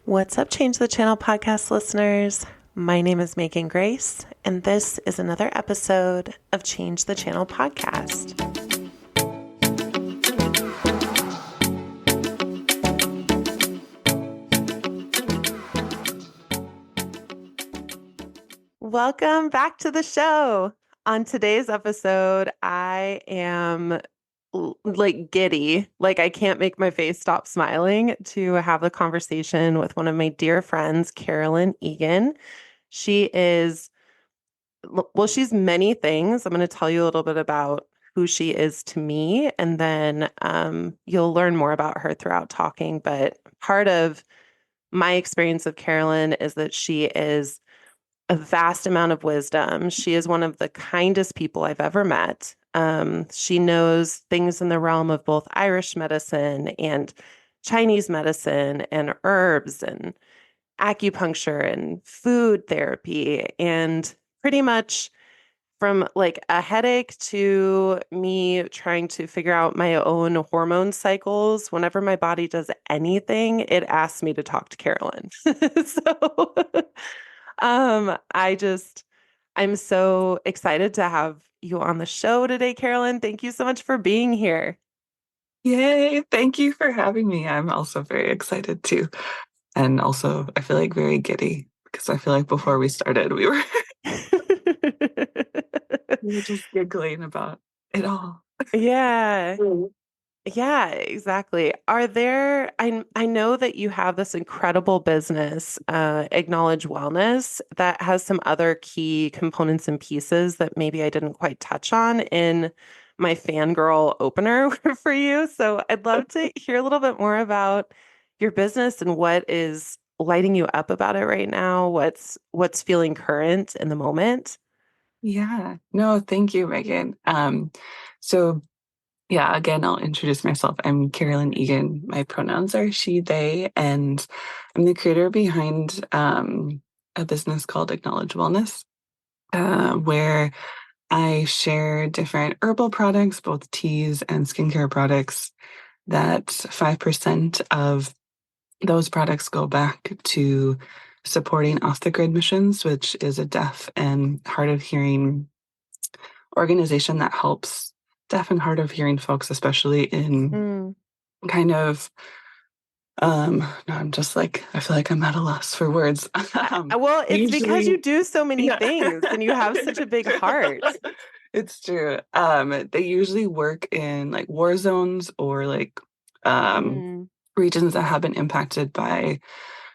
What's up, Change the Channel podcast listeners? My name is Megan Grace, and this is another episode of Change the Channel podcast. Welcome back to the show. On today's episode, I am giddy, I can't make my face stop smiling to have the conversation with one of my dear friends, Carolyn Egan. She's many things. I'm going to tell you a little bit about who she is to me, and then you'll learn more about her throughout talking. But part of my experience of Carolyn is that she is a vast amount of wisdom. She is one of the kindest people I've ever met. She knows things in the realm of both Irish medicine and Chinese medicine and herbs and acupuncture and food therapy, and pretty much from a headache to me trying to figure out my own hormone cycles. Whenever my body does anything, it asks me to talk to Carolyn. So I'm so excited to have you on the show today, Carolyn. Thank you so much for being here. Yay. Thank you for having me. I'm also very excited too. And also, I feel very giddy because I feel before we started, we were just giggling about it all. Yeah. Yeah, exactly. I know that you have this incredible business, Acknowledge Wellness, that has some other key components and pieces that maybe I didn't quite touch on in my fangirl opener for you. So I'd love to hear a little bit more about your business and what is lighting you up about it right now. What's feeling current in the moment? Yeah. No, thank you, Megan. Yeah, again, I'll introduce myself. I'm Carolyn Egan. My pronouns are she, they, and I'm the creator behind a business called Acknowledge Wellness, where I share different herbal products, both teas and skincare products, that 5% of those products go back to supporting off the grid missions, which is a deaf and hard of hearing organization that helps deaf and hard of hearing folks, especially in kind of no, I'm just I feel I'm at a loss for words. Well, it's because you do so many things and you have such a big heart. It's true. They usually work in war zones or regions that have been impacted by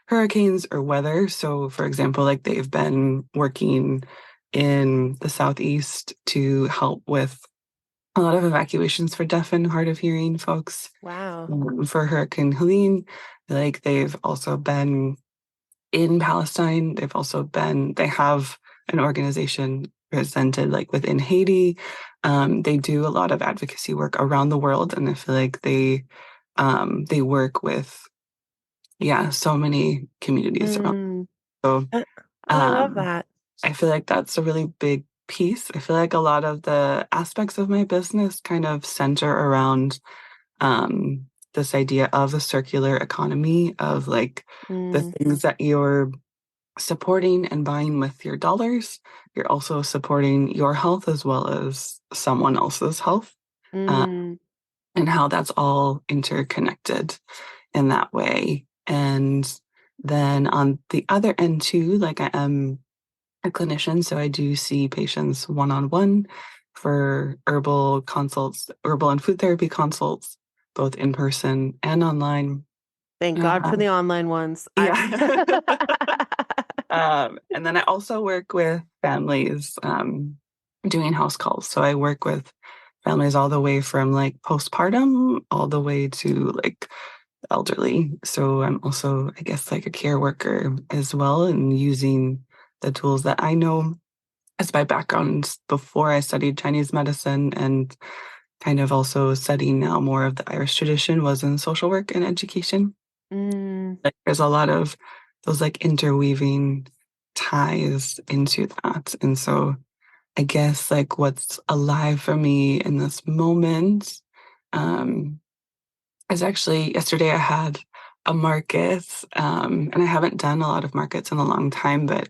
hurricanes or weather. So, for example, they've been working in the Southeast to help with a lot of evacuations for deaf and hard of hearing folks. Wow. For Hurricane Helene, they've also been in Palestine. They have an organization presented within Haiti. They do a lot of advocacy work around the world, and I feel they work with so many communities around. So I love that. I feel that's a really big piece. I feel a lot of the aspects of my business kind of center around this idea of a circular economy of the things that you're supporting and buying with your dollars. You're also supporting your health as well as someone else's health, and how that's all interconnected in that way. And then on the other end too, I am a clinician, so I do see patients one-on-one for herbal and food therapy consults, both in person and online. Thank God for the online ones. Yeah. And then I also work with families doing house calls. So I work with families all the way from postpartum all the way to elderly. So I'm also, I guess, a care worker as well, and using the tools that I know as my background before I studied Chinese medicine, and kind of also studying now more of the Irish tradition was in social work and education. There's a lot of those interweaving ties into that. And so I guess what's alive for me in this moment is actually yesterday I had a market, and I haven't done a lot of markets in a long time, but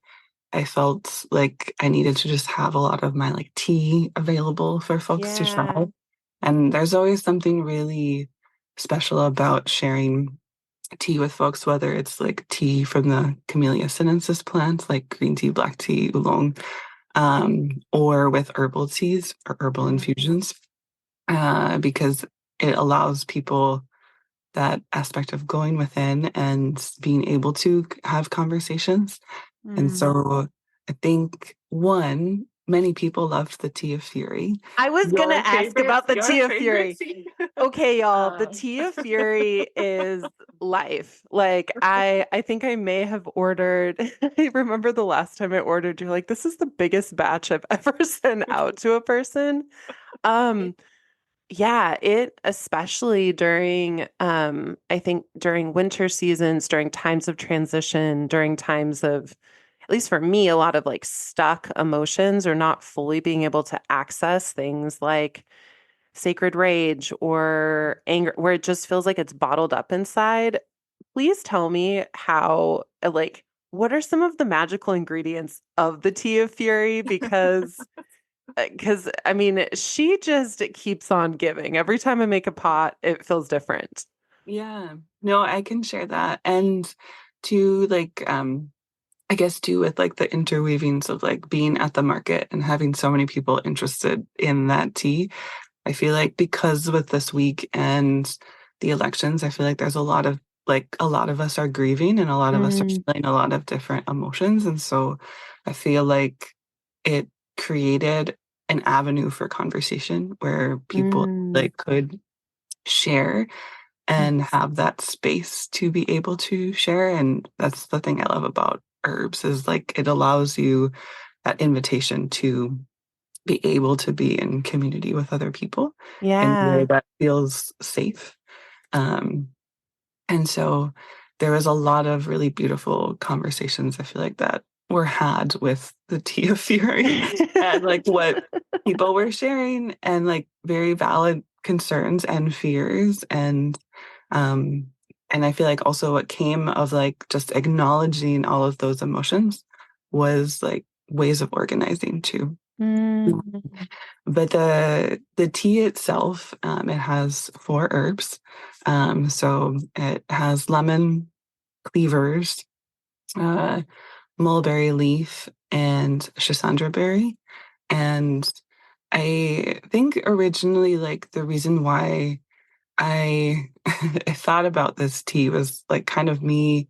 I felt like I needed to just have a lot of my like tea available for folks to try. Yeah. And there's always something really special about sharing tea with folks, whether it's like tea from the Camellia sinensis plant, like green tea, black tea, oolong, or with herbal teas or herbal Mm, infusions, because it allows people that aspect of going within and being able to have conversations. And mm. so I think one, many people loved the Tea of Fury. I was gonna ask about the Your Tea of favorite Fury. tea. Okay, y'all, the Uh, Tea of Fury is life. Like I think I may have ordered, I remember the last time I ordered, you're like, this is the biggest batch I've ever sent out to a person. Um, yeah, it especially during I think during winter seasons, during times of transition, during times of, at least for me, a lot of like stuck emotions or not fully being able to access things like sacred rage or anger, where it just feels like it's bottled up inside. Please tell me how, like, what are some of the magical ingredients of the Tea of Fury? Because I mean, she just keeps on giving. Every time I make a pot, it feels different. yeah, no, I can share that. And to like, I guess too with like the interweavings of like being at the market and having so many people interested in that tea. I feel like because with this week and the elections, I feel like there's a lot of us are grieving and a lot of us are Mm, feeling a lot of different emotions. And so I feel like it created an avenue for conversation where people mm, like could share and have that space to be able to share. And that's the thing I love about herbs is like it allows you that invitation to be able to be in community with other people in a way yeah. that feels safe. Um, and so there was a lot of really beautiful conversations, I feel like, that were had with the Tea of Fury and like what people were sharing and like very valid concerns and fears. Um and I feel like also what came of like just acknowledging all of those emotions was like ways of organizing too. Mm, But the tea itself, it has four herbs. So it has lemon, cleavers, uh, mulberry leaf, and schisandra berry. And I think originally, like the reason why I I thought about this tea was like kind of me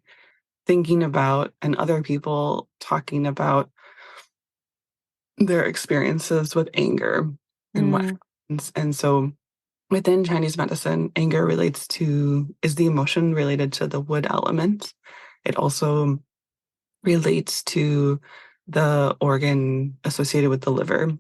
thinking about and other people talking about their experiences with anger and what mm, happens. And so within Chinese medicine, anger is the emotion related to the wood element. It also relates to the organ associated with the liver.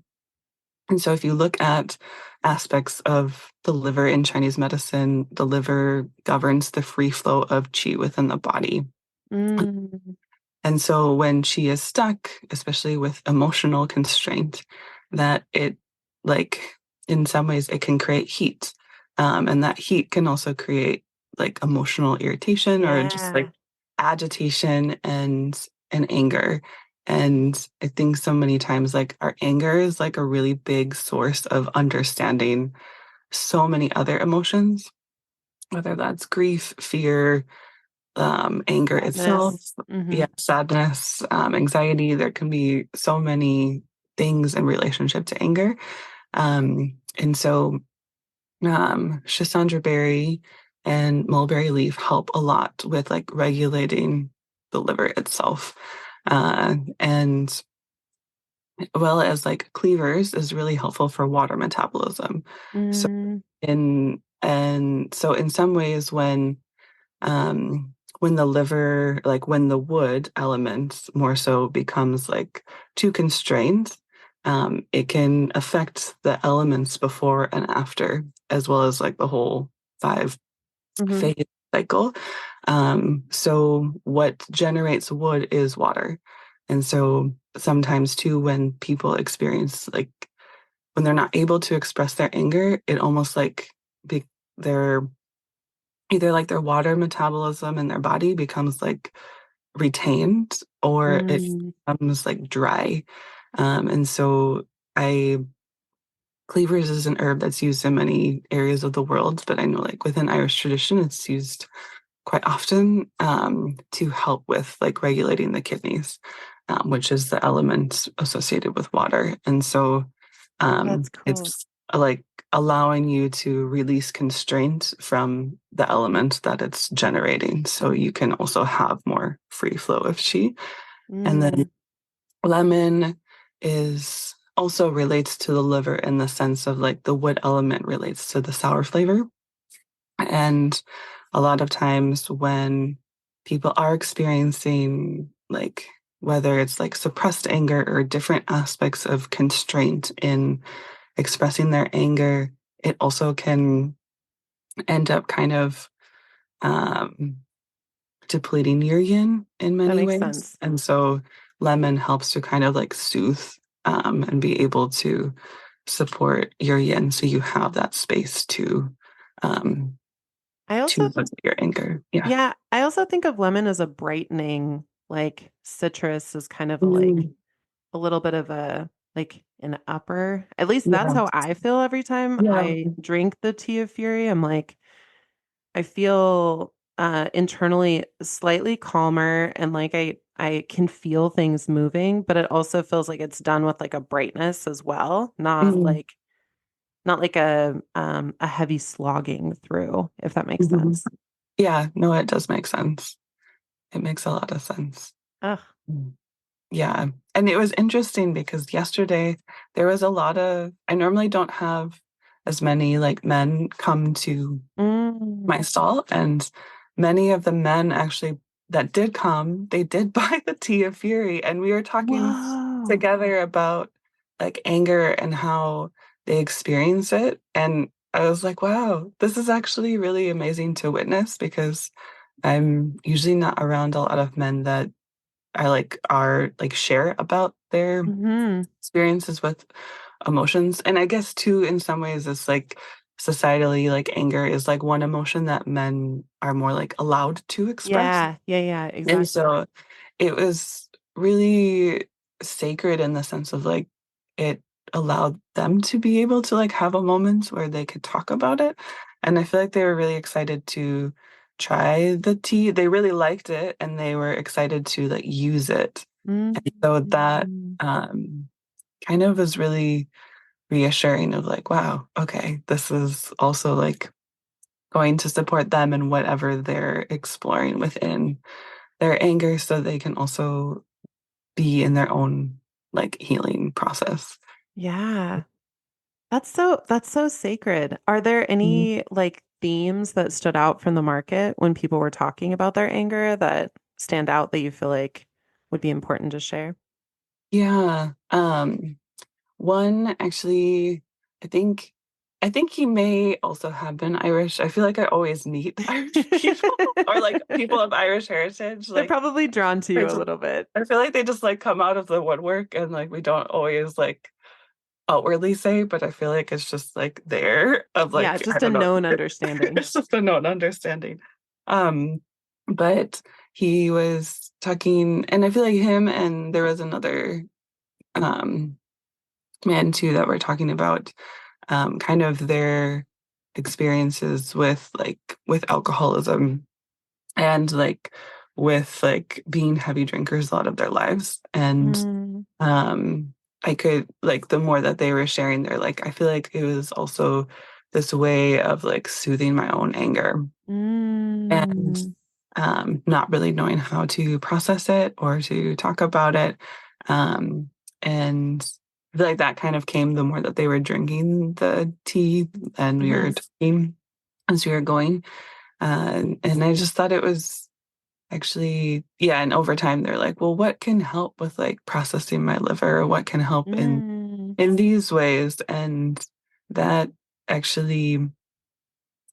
And so if you look at aspects of the liver in Chinese medicine, the liver governs the free flow of qi within the body. mm, And so when she is stuck, especially with emotional constraint, that it like in some ways it can create heat. And that heat can also create like emotional irritation or just like yeah. agitation and anger. And I think so many times like our anger is like a really big source of understanding so many other emotions, whether that's grief, fear, anger itself, Sadness. Hmm. yeah, sadness, anxiety. There can be so many things in relationship to anger. And so Schisandra berry and mulberry leaf help a lot with like regulating the liver itself. And well as like cleavers is really helpful for water metabolism. So Mm, in some ways when the liver, like when the wood element more so becomes like too constrained, it can affect the elements before and after, as well as like the whole five hmm. phase cycle. So what generates wood is water. And so sometimes too, when people experience like when they're not able to express their anger, it almost like be, they're either like their water metabolism in their body becomes like retained or it Mm, becomes like dry. And so I cleavers is an herb that's used in many areas of the world, but I know like within Irish tradition, it's used quite often to help with like regulating the kidneys, which is the element associated with water. And so that's cool. it's like allowing you to release constraint from the element that it's generating. So you can also have more free flow of chi. And then Mm, lemon is also relates to the liver in the sense of like the wood element relates to the sour flavor. And a lot of times when people are experiencing like whether it's like suppressed anger or different aspects of constraint in expressing their anger, it also can end up kind of um, depleting your yin in that many makes ways. sense. And so lemon helps to kind of like soothe and be able to support your yin so you have that space um, I also, to look at your anger. Yeah. yeah, I also think of lemon as a brightening, like citrus is kind of a like Mm, a little bit of a like an upper. At least that's yeah. how I feel every time Yeah. I drink the tea of fury. I'm like, I feel internally slightly calmer and like I can feel things moving, but it also feels like it's done with like a brightness as well, Mhm, not like a heavy slogging through, if that makes mhm. sense. Yeah, no, it does make sense. It makes a lot of sense. Ugh. Mm. Yeah. And it was interesting because yesterday there was a lot of, I normally don't have as many like men come to Mm. my stall. And many of the men actually that did come, they did buy the Tea of Fury. And we were talking Whoa. together about like anger and how they experience it. And I was like, wow, this is actually really amazing to witness because I'm usually not around a lot of men that are like share about their Hmm. experiences with emotions. And I guess too, in some ways, it's like societally, like anger is like one emotion that men are more like allowed to express. Yeah, yeah, yeah, And exactly. so it was really sacred in the sense of like it allowed them to be able to like have a moment where they could talk about it. And I feel like they were really excited to try the tea. They really liked it and they were excited to like use it. So that Mm. um kind of was really reassuring of like, wow, okay, this is also like going to support them in whatever they're exploring within their anger so they can also be in their own like healing process. Yeah. That's so sacred. Are there Mhm. any like themes that stood out from the market when people were talking about their anger that stand out that you feel like would be important to share? Yeah. One actually, I think I think he may also have been Irish. I feel like I always meet Irish people or like people of Irish heritage. They're Like probably drawn to I you a just little bit. I feel like they just like come out of the woodwork and like we don't always like outwardly say, but I feel like it's just like there of Yeah, like I just a don't know. known understanding. It's just a known understanding. Um, but he was talking, and I feel like him and there was another um man too that were talking about kind of their experiences with with alcoholism and like with like being heavy drinkers a lot of their lives. And Mm, um I could like the more that they were sharing, they're like, I feel like it was also this way of like soothing my own anger and mm, not really knowing how to process it or to talk about it. Um, and I feel like that kind of came the more that they were drinking the tea and we were hmm. talking as we were going. And I just thought it was actually, yeah. And over time, they're like, well, what can help with like processing my liver? What can help Mm, in these ways? And that actually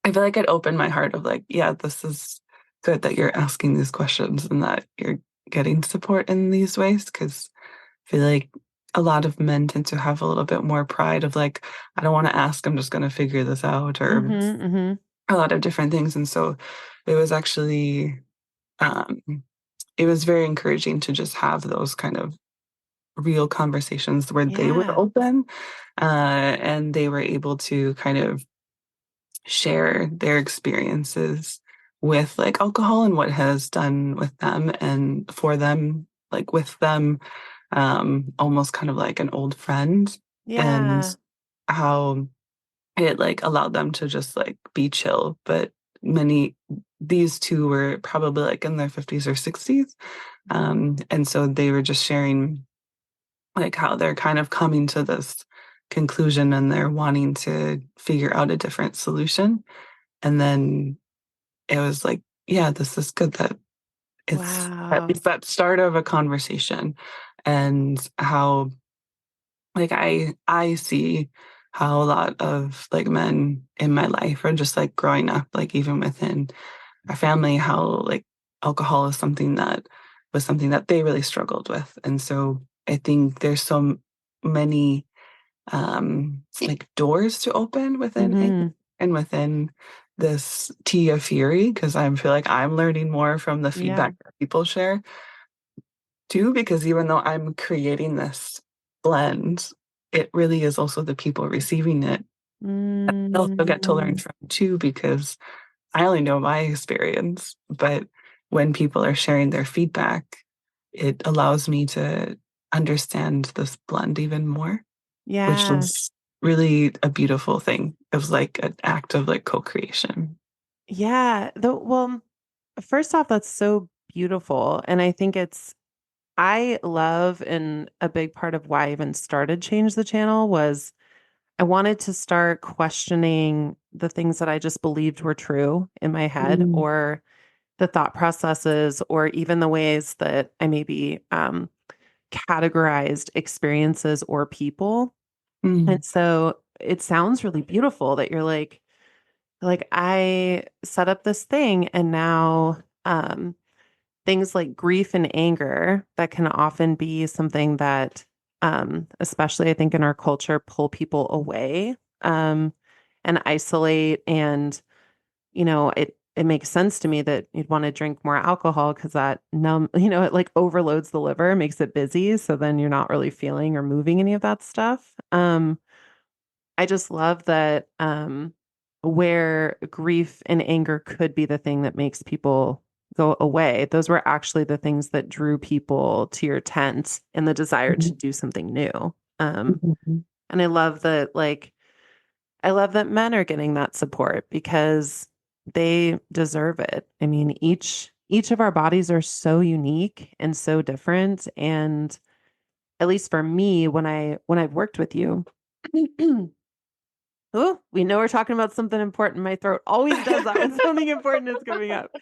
I feel like it opened my heart of like, yeah, this is good that you're asking these questions and that you're getting support in these ways. Cause I feel like a lot of men tend to have a little bit more pride of like, I don't want to ask, I'm just going to figure this out. Or hmm, hmm. a lot of different things. And so it was actually, um, it was very encouraging to just have those kind of real conversations where they were Yeah. open, and they were able to kind of share their experiences with like alcohol and what has done with them and for them, like with them, almost kind of like an old friend, and Yeah. how it like allowed them to just like be chill. But many, these two were probably like in their 50s or 60s. And so they were just sharing like how they're kind of coming to this conclusion and they're wanting to figure out a different solution. And then it was like, yeah, this is good that it's at Wow. least that start of a conversation. And how like I see how a lot of like men in my life are just like growing up, like even within our family, how like alcohol is something that was something that they really struggled with. And so I think there's so many like doors to open within Mm-hmm. and within this tea of fury, because I feel like I'm learning more from the Yeah. feedback that people share too, because even though I'm creating this blend, it really is also the people receiving it that I also get to learn Mm. from too, because I only know my experience, but when people are sharing their feedback, it allows me to understand this blend even more, which Yeah. is really a beautiful thing. It was like an act of like co-creation. Yeah. Well, first off, that's so beautiful. And I think I love, and a big part of why I even started Change the Channel was I wanted to start questioning the things that I just believed were true in my head, Mm, or the thought processes, or even the ways that I maybe categorized experiences or people. And mm, so it sounds really beautiful that you're like I set up this thing, and now things like grief and anger that can often be something that especially I think in our culture pull people away, um and isolate. And it makes sense to me that you'd want to drink more alcohol because that it like overloads the liver, makes it busy, so then you're not really feeling or moving any of that stuff. I just love that, where grief and anger could be the thing that makes people go away, those were actually the things that drew people to your tent and the desire to mm, do something new. Um, mhm, and I love that men are getting that support because they deserve it. I mean, each of our bodies are so unique and so different. And at least for me, when I've worked with you, oh, we know we're talking about something important. My throat always does that when something important is coming up.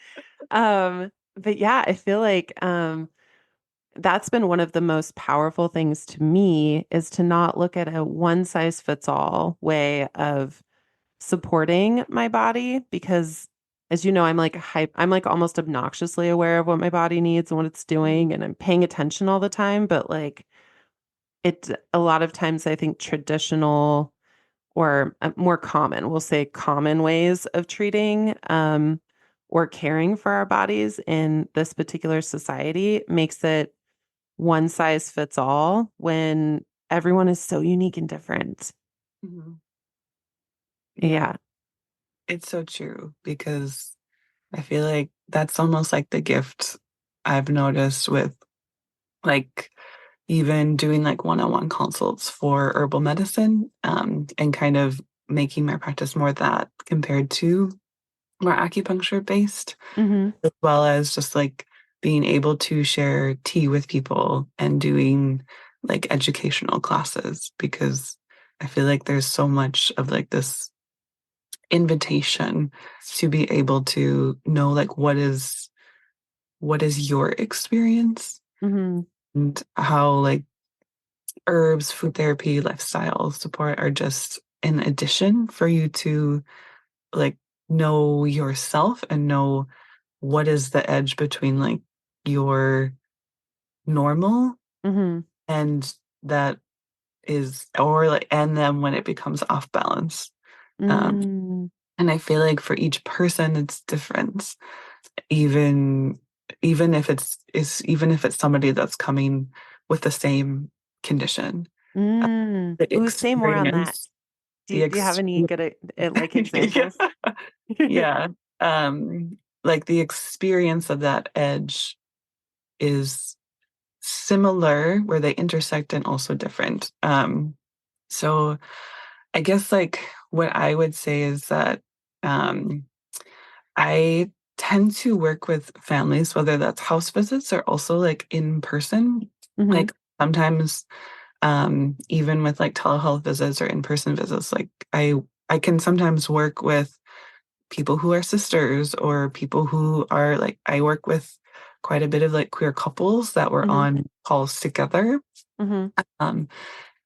But yeah, I feel like that's been one of the most powerful things to me, is to not look at a one size fits all way of supporting my body, because as you know, I'm like almost obnoxiously aware of what my body needs and what it's doing, and I'm paying attention all the time. But like it a lot of times I think traditional, or more common, we'll say common ways of treating or caring for our bodies in this particular society makes it one size fits all when everyone is so unique and different. mhm. Yeah, Yeah. it's so true because I feel like that's almost like the gift I've noticed with like even doing like one-on-one consults for herbal medicine, and kind of making my practice more that compared to more acupuncture based, Hmm. as well as just like being able to share tea with people and doing like educational classes, because I feel like there's so much of like this invitation to be able to know like what is your experience Hmm. and how like herbs, food therapy, lifestyle support are just an addition for you to like know yourself and know what is the edge between like your normal Hmm. and that is, or like, and then when it becomes off balance. Um, Mm. And I feel like for each person it's different. Even even if even if it's somebody that's coming with the same condition. Mm. The Ooh, say more on that. experience, the Do you have ex any good like yeah, examples? yeah. Like the experience of that edge is similar where they intersect and also different. So I guess like what I would say is that um, I tend to work with families, whether that's house visits or also like in person. Hmm. Like sometimes, even with like telehealth visits or in-person visits, like I can sometimes work with people who are sisters or people who are like I work with quite a bit of like queer couples that were Hmm. on calls together. Hmm. Um,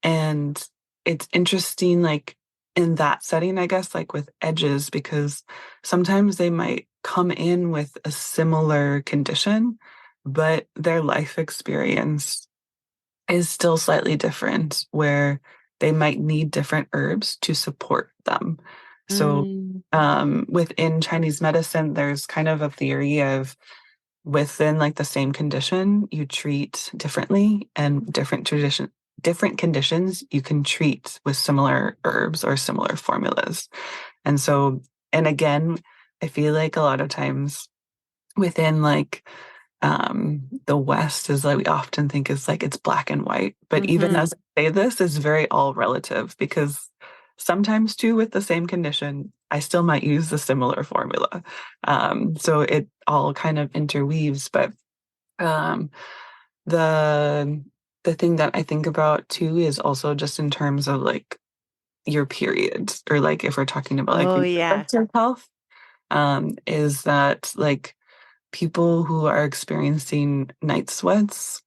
and it's interesting, like in that setting, I guess, like with edges, because sometimes they might come in with a similar condition, but their life experience is still slightly different, where they might need different herbs to support them. So, Mm. within Chinese medicine, there's kind of a theory of within like the same condition, you treat differently, and different conditions you can treat with similar herbs or similar formulas. And so, and again, I feel like a lot of times within like the West is like we often think is like it's black and white. But even Hmm. as I say this is very all relative because sometimes too with the same condition, I still might use the similar formula. So it all kind of interweaves. But um, the the thing that I think about too is also just in terms of like your periods, or like if we're talking about like Oh yeah. reproductive health, is that like people who are experiencing night sweats,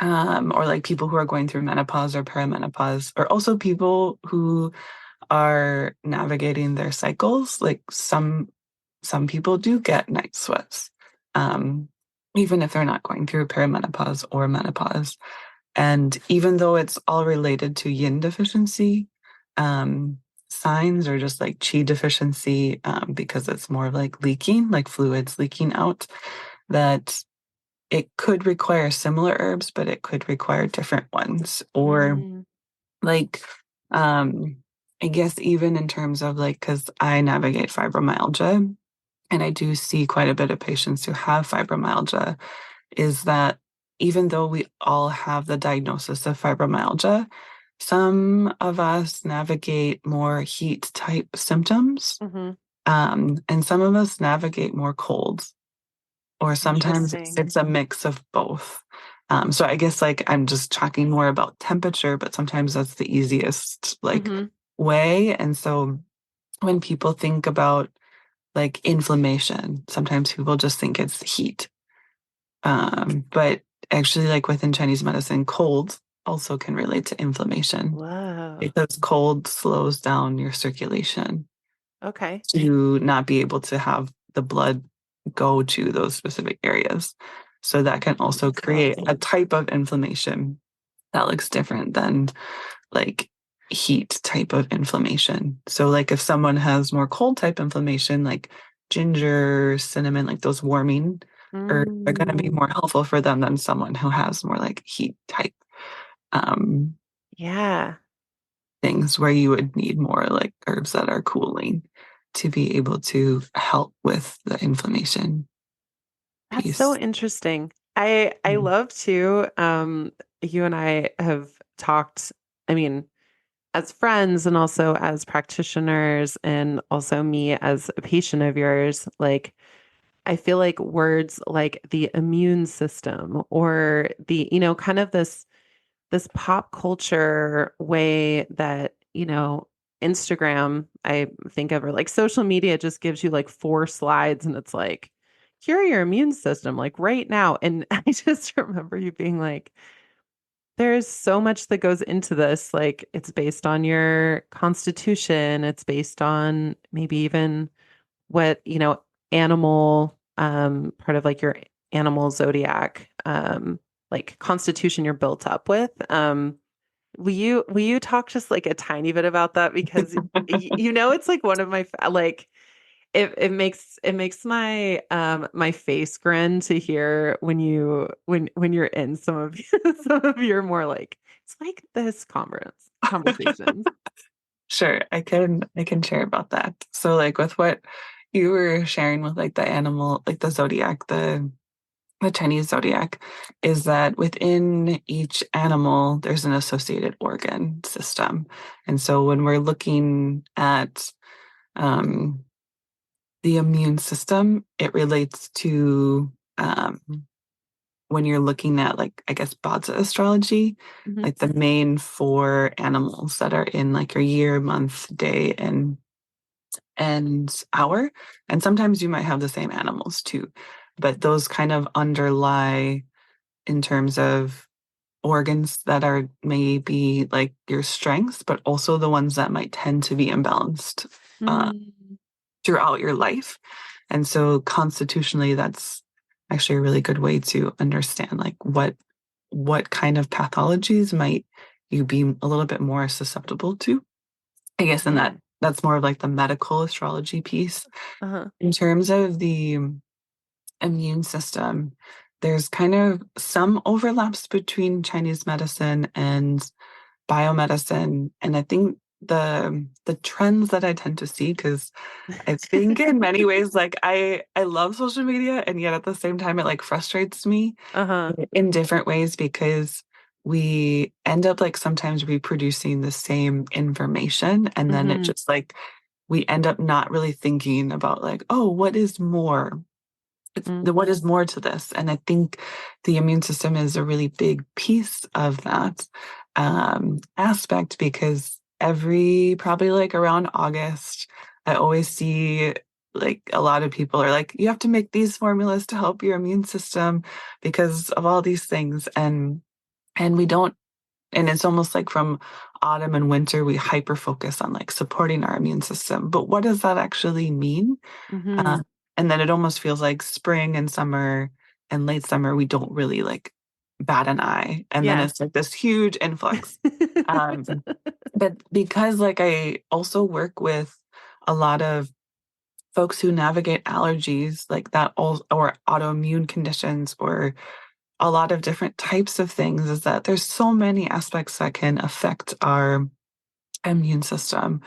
or like people who are going through menopause or perimenopause, or also people who are navigating their cycles. Like some people do get night sweats, um, even if they're not going through perimenopause or menopause. And even though it's all related to yin deficiency, um, signs or just like qi deficiency, because it's more like leaking, like fluids leaking out, that it could require similar herbs, but it could require different ones. Or Mm. like, um, I guess even in terms of like, because I navigate fibromyalgia and I do see quite a bit of patients who have fibromyalgia, is that even though we all have the diagnosis of fibromyalgia, some of us navigate more heat type symptoms, Hmm. and some of us navigate more colds, or sometimes Interesting. it's a mix of both. So I guess like I'm just talking more about temperature, but sometimes that's the easiest like Hmm. way. And so when people think about like inflammation, sometimes people just think it's heat. But actually, like within Chinese medicine, cold also can relate to inflammation Whoa. because cold slows down your circulation Okay. to not be able to have the blood go to those specific areas. So that can also Makes create sense. a type of inflammation that looks different than like heat type of inflammation. So like if someone has more cold type inflammation, like ginger, cinnamon, like those warming herbs are going to be Mm. more helpful for them than someone who has more like heat type um, Yeah. things where you would need more like herbs that are cooling to be able to help with the inflammation That's so piece. interesting. I Mm. love too. You and I have talked, I mean, as friends and also as practitioners, and also me as a patient of yours, like I feel like words like the immune system or the, kind of this pop culture way that, Instagram, I think of, or like social media just gives you like four slides and it's like, cure your immune system, like right now. And I just remember you being like, there's so much that goes into this. Like it's based on your constitution, it's based on maybe even what, animal, part of like your animal zodiac, like constitution you're built up with. will you talk just like a tiny bit about that? Because it's like one of my like it makes my my face grin to hear when you're in some of some of your more like it's like this conversations. Sure, I can share about that. So like with what you were sharing with like the animal, like the zodiac, the Chinese zodiac, is that within each animal there's an associated organ system. And so when we're looking at um, the immune system, it relates to when you're looking at like I guess Bazi astrology, Mhm. like the main four animals that are in like your year, month, day, and hour. And sometimes you might have the same animals too, but those kind of underlie in terms of organs that are maybe like your strengths, but also the ones that might tend to be imbalanced uh, Mm. throughout your life. And so constitutionally, that's actually a really good way to understand like what kind of pathologies might you be a little bit more susceptible to. I guess in Yeah. that's more of like the medical astrology piece. Uh-huh. In terms of the immune system, there's kind of some overlaps between Chinese medicine and biomedicine. And I think the trends that I tend to see, because I think in many ways, like I love social media, and yet at the same time, it like frustrates me Uh-huh. in different ways because we end up like sometimes reproducing the same information, and then it Hmm. just like we end up not really thinking about like, oh, what is more? What is more to this? And I think the immune system is a really big piece of that aspect because every probably like around August, I always see like a lot of people are like, you have to make these formulas to help your immune system because of all these things. And we don't, and it's almost like from autumn and winter, we hyper focus on like supporting our immune system. But what does that actually mean? Hmm. Uh, and then it almost feels like spring and summer and late summer, we don't really like bat an eye. And then Yeah. it's like this huge influx. Um, but because like I also work with a lot of folks who navigate allergies like that all, or autoimmune conditions or a lot of different types of things, is that there's so many aspects that can affect our immune system,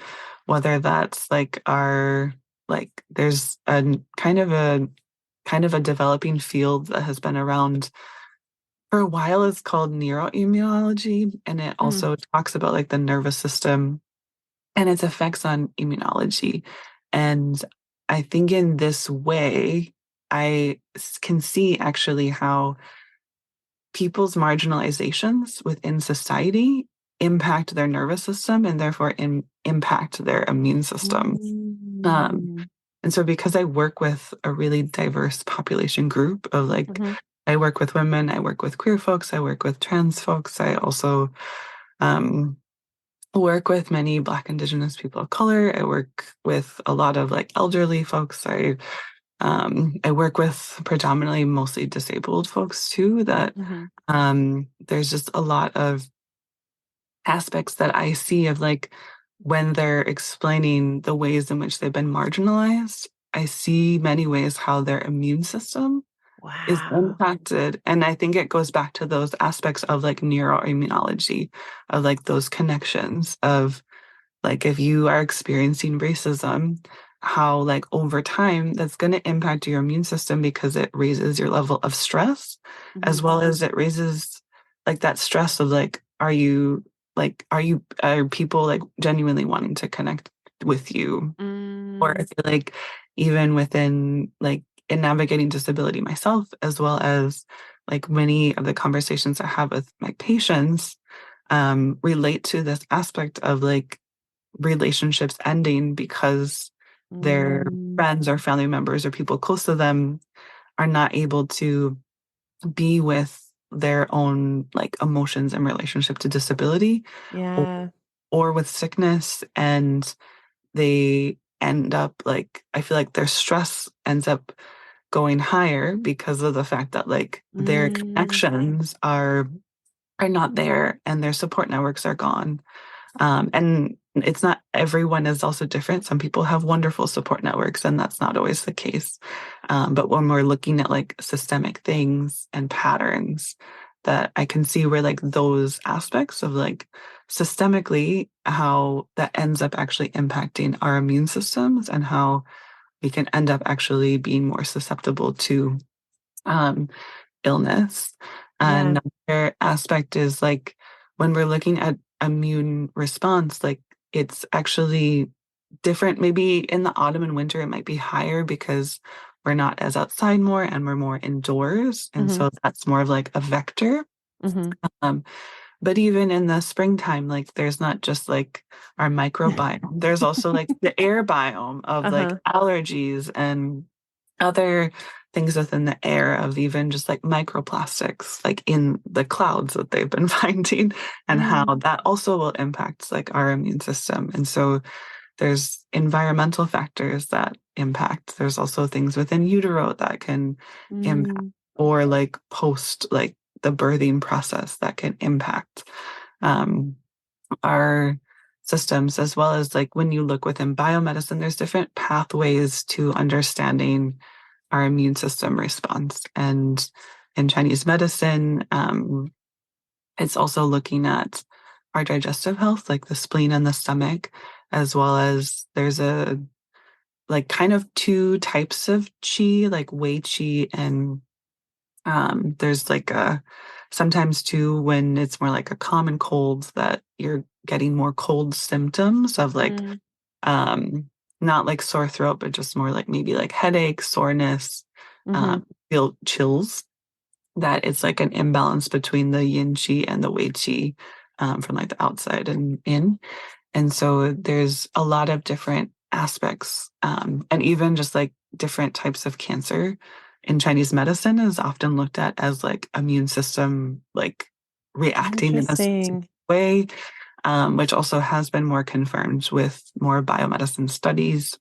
whether that's like our like there's a kind of a developing field that has been around for a while. It's called neuroimmunology, and it Mm. also talks about like the nervous system and its effects on immunology. And I think in this way can see actually how people's marginalizations within society impact their nervous system and therefore impact their immune system. Um, Mm. and so, because I work with a really diverse population group of like, Hmm. I work with women, I work with queer folks, I work with trans folks, I also um, work with many Black, Indigenous people of color. I work with a lot of like elderly folks. I work with predominantly mostly disabled folks too. That Hmm. there's just a lot of aspects that I see of like when they're explaining the ways in which they've been marginalized. I see many ways how their immune system is Wow. impacted. And I think it goes back to those aspects of like neuroimmunology, of like those connections of like if you are experiencing racism, how like over time that's going to impact your immune system because it raises your level of stress, Hmm. as well as it raises like that stress of like, are people like genuinely wanting to connect with you? Or I Mm. feel like even within like in navigating disability myself, as well as like many of the conversations I have with my patients, relate to this aspect of like relationships ending because their Mm. friends or family members or people close to them are not able to be with their own like emotions in relationship to disability or, Yeah. or with sickness, and they end up like I feel like their stress ends up going higher because of the fact that like their Mm. connections are are not there and their support networks are gone. And it's not everyone is also different. Some people have wonderful support networks, and that's not always the case. But when we're looking at like systemic things and patterns, that I can see where like those aspects of like systemically how that ends up actually impacting our immune systems and how we can end up actually being more susceptible to um, illness. Yeah. Another aspect is like when we're looking at immune response, like it's actually different. Maybe in the autumn and winter, it might be higher because we're not as outside more and we're more indoors. And Mm-hmm. so that's more of like a vector. Mm-hmm. Um, but even in the springtime, like there's not just like our microbiome, there's also like the air biome of like Uh-huh. allergies and other things within the air of even just like microplastics, like in the clouds that they've been finding, and how Mm, that also will impact like our immune system. And so there's environmental factors that impact. There's also things within utero that can impact, mm, or like post like the birthing process that can impact um, our systems, as well as like when you look within biomedicine, there's different pathways to understanding our immune system response. And in Chinese medicine, it's also looking at our digestive health, like the spleen and the stomach, as well as there's a like kind of two types of qi, like wei qi, and there's like a sometimes too when it's more like a common cold that you're getting more cold symptoms of like mm, um not like sore throat, but just more like maybe like headache, soreness, mm-hmm. feel chills, that it's like an imbalance between the yin qi and the wei qi from like the outside and in. And so there's a lot of different aspects, and even just like different types of cancer in Chinese medicine is often looked at as like immune system, like reacting in a specific Interesting. way, which also has been more confirmed with more biomedicine studies.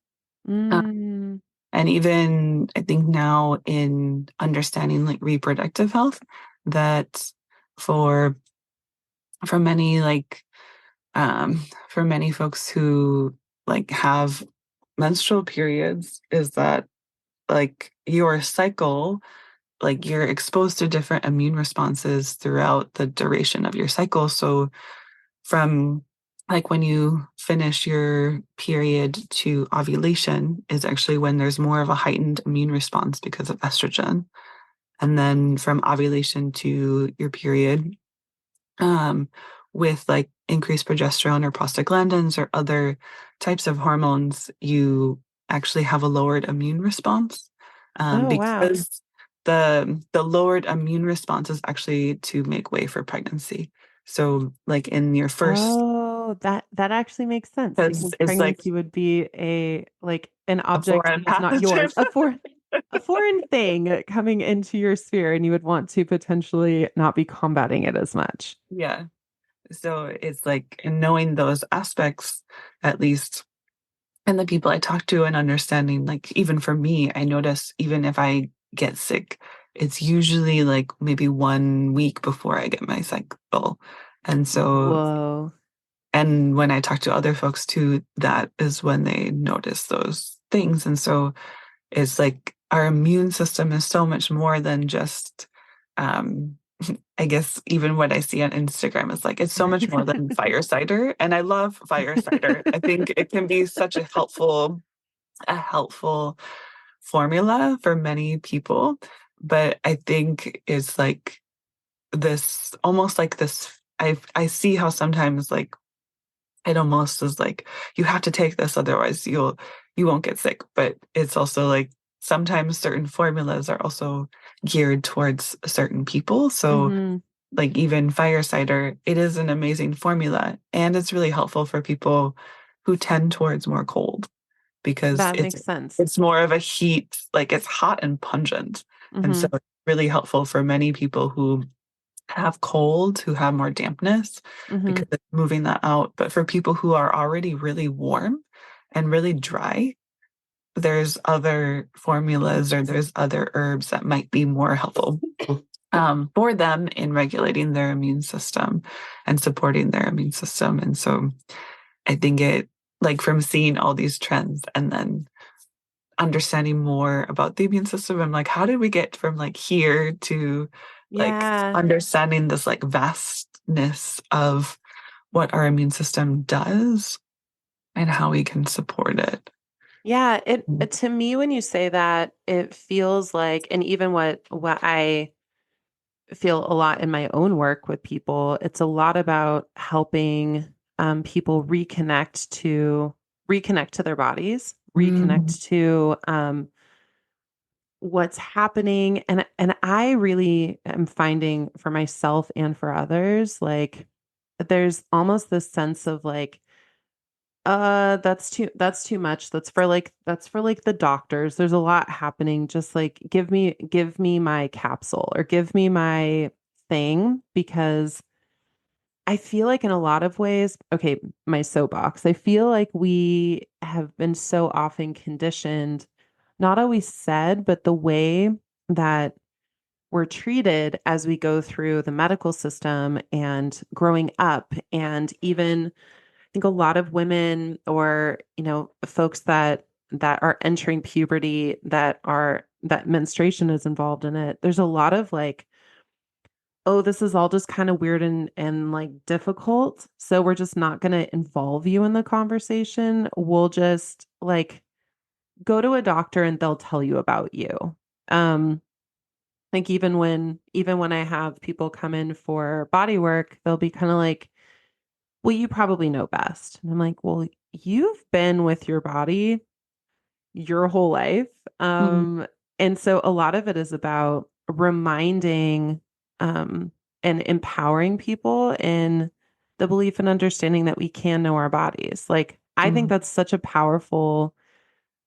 Uh, Mm, and even I think now in understanding like reproductive health, that for for many like for many folks who like have menstrual periods, is that like your cycle, like you're exposed to different immune responses throughout the duration of your cycle. So from like when you finish your period to ovulation is actually when there's more of a heightened immune response because of estrogen. And then from ovulation to your period, um, with like increased progesterone or prostaglandins or other types of hormones, you actually have a lowered immune response, oh, wow. because the lowered immune response is actually to make way for pregnancy. So like in your first, Oh, that actually makes sense because because it's like pregnancy would be a like an a object foreign that is not yours, pathogen. a foreign thing coming into your sphere, and you would want to potentially not be combating it as much. Yeah. So it's like in knowing those aspects, at least, and the people I talk to and understanding, like even for me, I notice even if I get sick, it's usually like maybe 1 week before I get my cycle. And so, Whoa. and when I talk to other folks too, that is when they notice those things. And so it's like our immune system is so much more than just, um, I guess even what I see on Instagram is like it's so much more than fire cider. And I love fire cider. I think it can be such a helpful formula for many people. But I think it's like this almost like this. I see how sometimes like it almost is like you have to take this, otherwise you won't get sick. But it's also like sometimes certain formulas are also geared towards certain people. So hmm like even fire cider, it is an amazing formula and it's really helpful for people who tend towards more cold, because That makes sense. it's more of a heat, like it's hot and pungent. And so hmm it's really helpful for many people who have cold, who have more dampness, hmm because it's moving that out. But for people who are already really warm and really dry, there's other formulas or there's other herbs that might be more helpful. for them in regulating their immune system and supporting their immune system. And so I think it, like, from seeing all these trends and then understanding more about the immune system, I'm like, how did we get from like here to like Yeah. understanding this like vastness of what our immune system does and how we can support it? Yeah, it to me when you say that, it feels like, and even what I feel a lot in my own work with people, it's a lot about helping people reconnect to their bodies, Mm, reconnect to what's happening. And I really am finding for myself and for others, like there's almost this sense of like, that's too much. That's for like the doctors. There's a lot happening. Just like give me my capsule or give me my thing because I feel like in a lot of ways, okay, my soapbox. I feel like we have been so often conditioned, not always said, but the way that we're treated as we go through the medical system and growing up and even think a lot of women or, folks that are entering puberty that menstruation is involved in it. There's a lot of like, oh, this is all just kind of weird and like difficult. So we're just not going to involve you in the conversation. We'll just like go to a doctor and they'll tell you about you. Um like even when I have people come in for body work, they'll be kind of like, well, you probably know best. And I'm like, well, you've been with your body your whole life. mm, And so a lot of it is about reminding um, and empowering people in the belief and understanding that we can know our bodies. Like, I think mm, that's such a powerful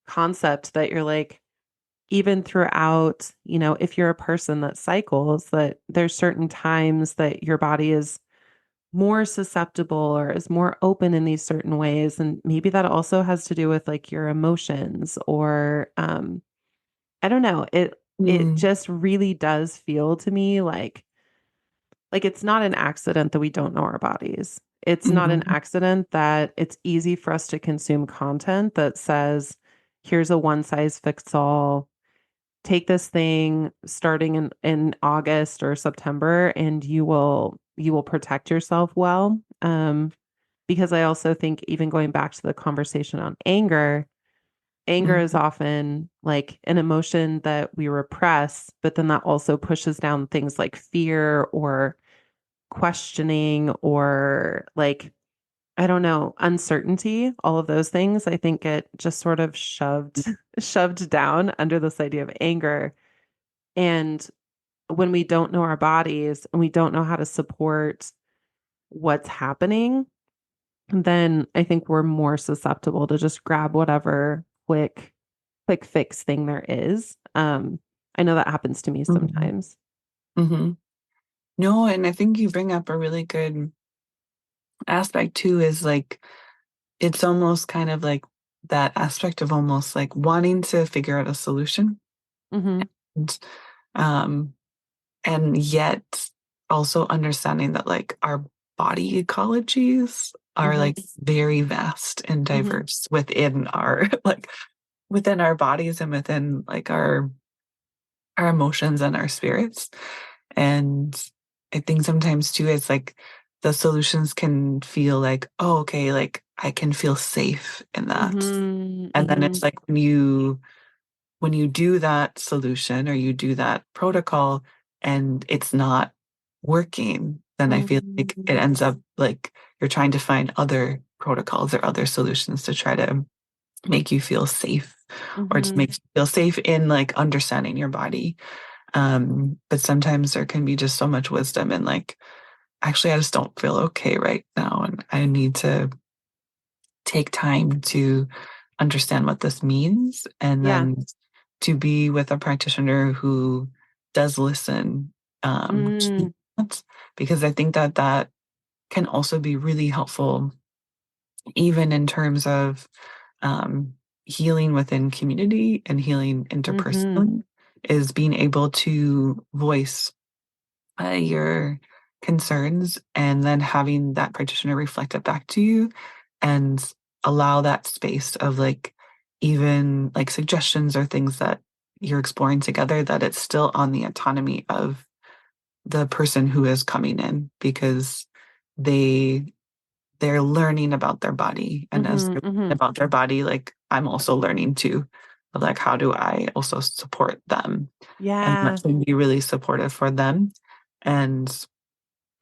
concept that you're like, even throughout, if you're a person that cycles, that there's certain times that your body is more susceptible or is more open in these certain ways. And maybe that also has to do with like your emotions or I don't know. It mm, just really does feel to me like it's not an accident that we don't know our bodies. It's not an mm, accident that it's easy for us to consume content that says, here's a one size fits all. Take this thing starting in August or September and you will protect yourself well. Because I also think even going back to the conversation on anger, anger is mm, often like an emotion that we repress, but then that also pushes down things like fear or questioning or like, I don't know, uncertainty, all of those things I think get just sort of shoved down under this idea of anger. And when we don't know our bodies and we don't know how to support what's happening, then I think we're more susceptible to just grab whatever quick fix thing there is. I know that happens to me mm, sometimes. mhm. No, and I think you bring up a really good aspect too, is like it's almost kind of like that aspect of almost like wanting to figure out a solution. Hmm. And, um, and yet also understanding that like our body ecologies are Hmm. like very vast and Hmm. diverse within our like within our bodies and within like our emotions and our spirits. And I think sometimes too, it's like the solutions can feel like, oh, okay, like I can feel safe in that. Hmm. And then Hmm. it's like when you do that solution or you do that protocol and it's not working, then I feel like it Hmm. ends up like you're trying to find other protocols or other solutions to try to make you feel safe or to Hmm. make you feel safe in like understanding your body. But sometimes there can be just so much wisdom in like, actually, I just don't feel okay right now. And I need to take time to understand what this means and Yeah. then to be with a practitioner who does listen to Mm. that, because I think that that can also be really helpful, even in terms of um, healing within community and healing Hmm. interpersonally, is being able to voice your concerns, and then having that practitioner reflect it back to you and allow that space of like even like suggestions or things that you're exploring together, that it's still on the autonomy of the person who is coming in, because they they're learning about their body, and as Mm-hmm, they're learning mm-hmm. about their body, like I'm also learning too, of like how do I also support them, and that Yeah. can be really supportive for them. And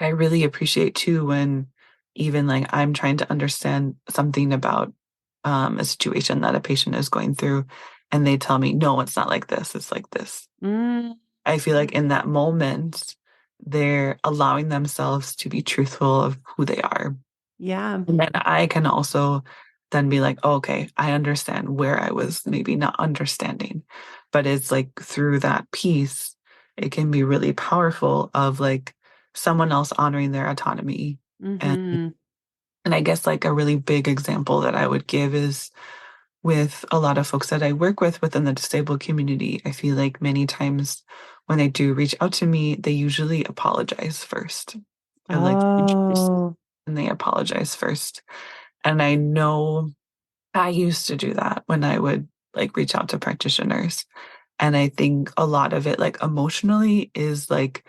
I really appreciate too when even like I'm trying to understand something about a situation that a patient is going through, and they tell me, no, it's not like this, it's like this. Mm, I feel like in that moment, they're allowing themselves to be truthful of who they are. yeah. And then I can also then be like, oh, okay, I understand where I was maybe not understanding. But it's like through that piece, it can be really powerful of like someone else honoring their autonomy. And Mm-hmm. and I guess like a really big example that I would give is with a lot of folks that I work with within the disabled community. I feel like many times when they do reach out to me, they usually apologize first. Or like introduce Oh. and they apologize first. And I know I used to do that when I would like reach out to practitioners. And I think a lot of it, like emotionally, is like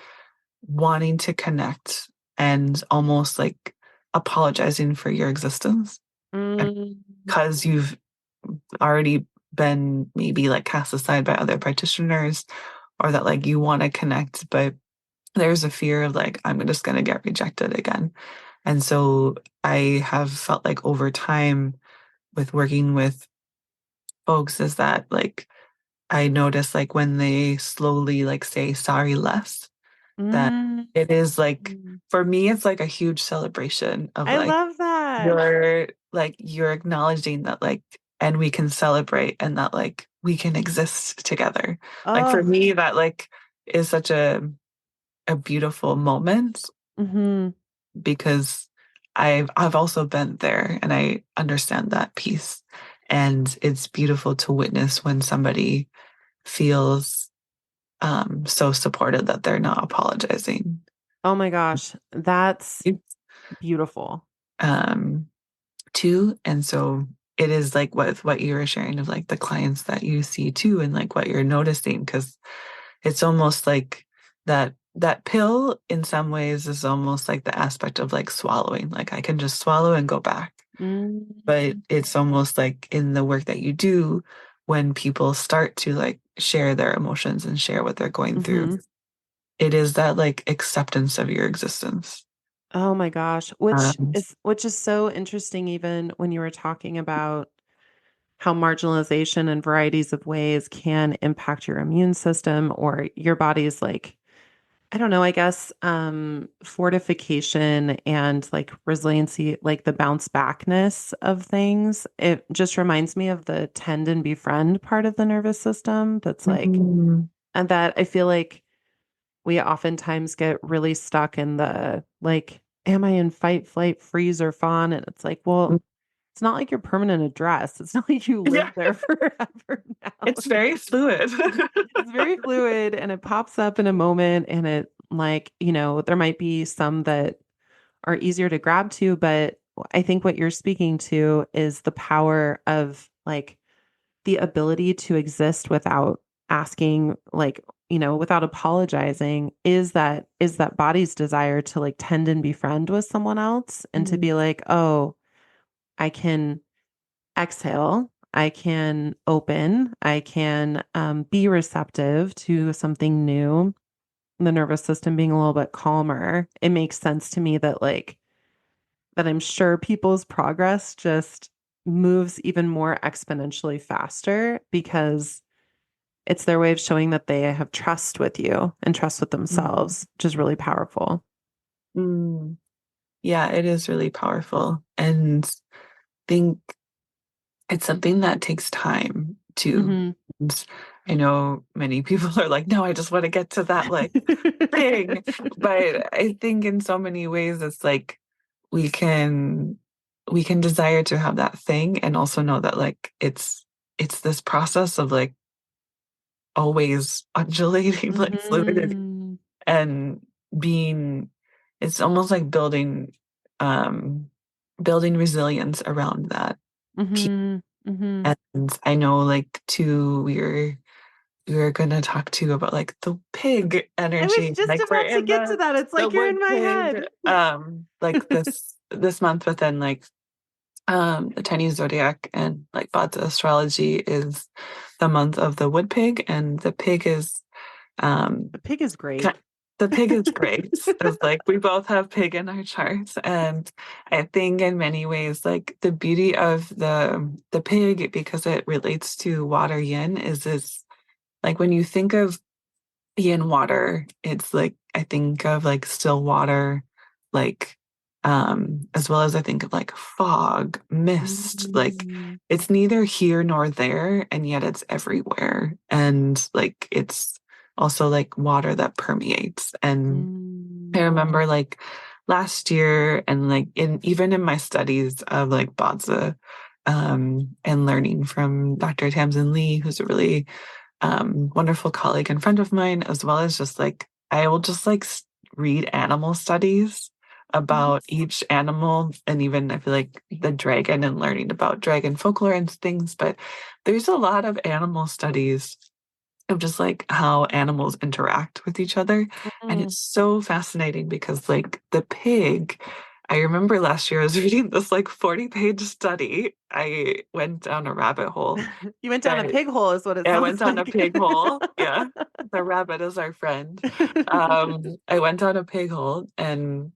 wanting to connect and almost like apologizing for your existence. And Mm, because you've already been maybe like cast aside by other practitioners, or that like you want to connect, but there's a fear of like, I'm just going to get rejected again. And so I have felt like over time with working with folks is that like I notice like when they slowly like say sorry less, that mm. it is like for me it's like a huge celebration of I like love that. you're acknowledging that like, and we can celebrate, and that like we can exist together. Like for Oh. me that like is such a beautiful moment, Mm-hmm. because I've also been there and I understand that piece. And it's beautiful to witness when somebody feels so supported that they're not apologizing. Oh my gosh. That's beautiful. Um, too. And so it is like what you were sharing of like the clients that you see too, and like what you're noticing, because it's almost like that pill in some ways is almost like the aspect of like swallowing. Like I can just swallow and go back. But Mm-hmm. it's almost like in the work that you do, when people start to like share their emotions and share what they're going through, it is that like acceptance of your existence. Oh my gosh, which Um, is which is so interesting even when you were talking about how marginalization and varieties of ways can impact your immune system or your body's like, I don't know, I guess fortification and like resiliency, like the bounce backness of things. It just reminds me of the tend and befriend part of the nervous system that's like, mhm. and that I feel like we oftentimes get really stuck in the like, am I in fight, flight, freeze, or fawn? And it's like, well, it's not like your permanent address. It's not like you Yeah, live there forever now. it's very fluid. It's very fluid and it pops up in a moment. And it, like, there might be some that are easier to grab to, but I think what you're speaking to is the power of like the ability to exist without asking, like, without apologizing, is that body's desire to like tend and befriend with someone else and to be Mm, like, oh, I can exhale, I can open, I can be receptive to something new. The nervous system being a little bit calmer, it makes sense to me that like that I'm sure people's progress just moves even more exponentially faster because it's their way of showing that they have trust with you and trust with mm, themselves, which is really powerful. mm. Yeah, it is really powerful. And think it's something that takes time too. Hmm. And I know many people are like, no, I just want to get to that like thing. But I think in so many ways it's like we can we can desire to have that thing, and also know that like it's this process of like always undulating like fluidity. Hmm. And being, it's almost like um, building resilience around that piece. Mm-hmm. Mm-hmm. And I know like too, we were gonna talk to you about like the pig I was energy. just Like we're about to in get to that. It's the like you're wood in my pig, head. like this month within like the Chinese zodiac and like Bada astrology is the month of the wood pig, and the pig is um The pig is ki- great. the pig is great. It's like we both have pig in our charts, and I think in many ways, like the beauty of the pig, because it relates to water yin, is this like when you think of yin water, it's like I think of like still water, like as well as I think of like fog, mist, like Mm, it's neither here nor there, and yet it's everywhere. And like it's also like water that permeates. And I mm, remember like last year and like in even in my studies of like Bodza, and learning from Dr. Tamsin Lee, who's a really wonderful colleague and friend of mine, as well as just like I will just like read animal studies mhm, about each animal, and even I feel like the dragon and learning about dragon folklore and things. But there's a lot of animal studies of just like how animals interact with each other. And mm. it's so fascinating because like the pig, I remember last year I was reading this like 40-page study. I went down a rabbit hole You went down a that pig hole, is what it I sounds went down a like. pig hole. Yeah. The rabbit is our friend. I went down a pig hole, and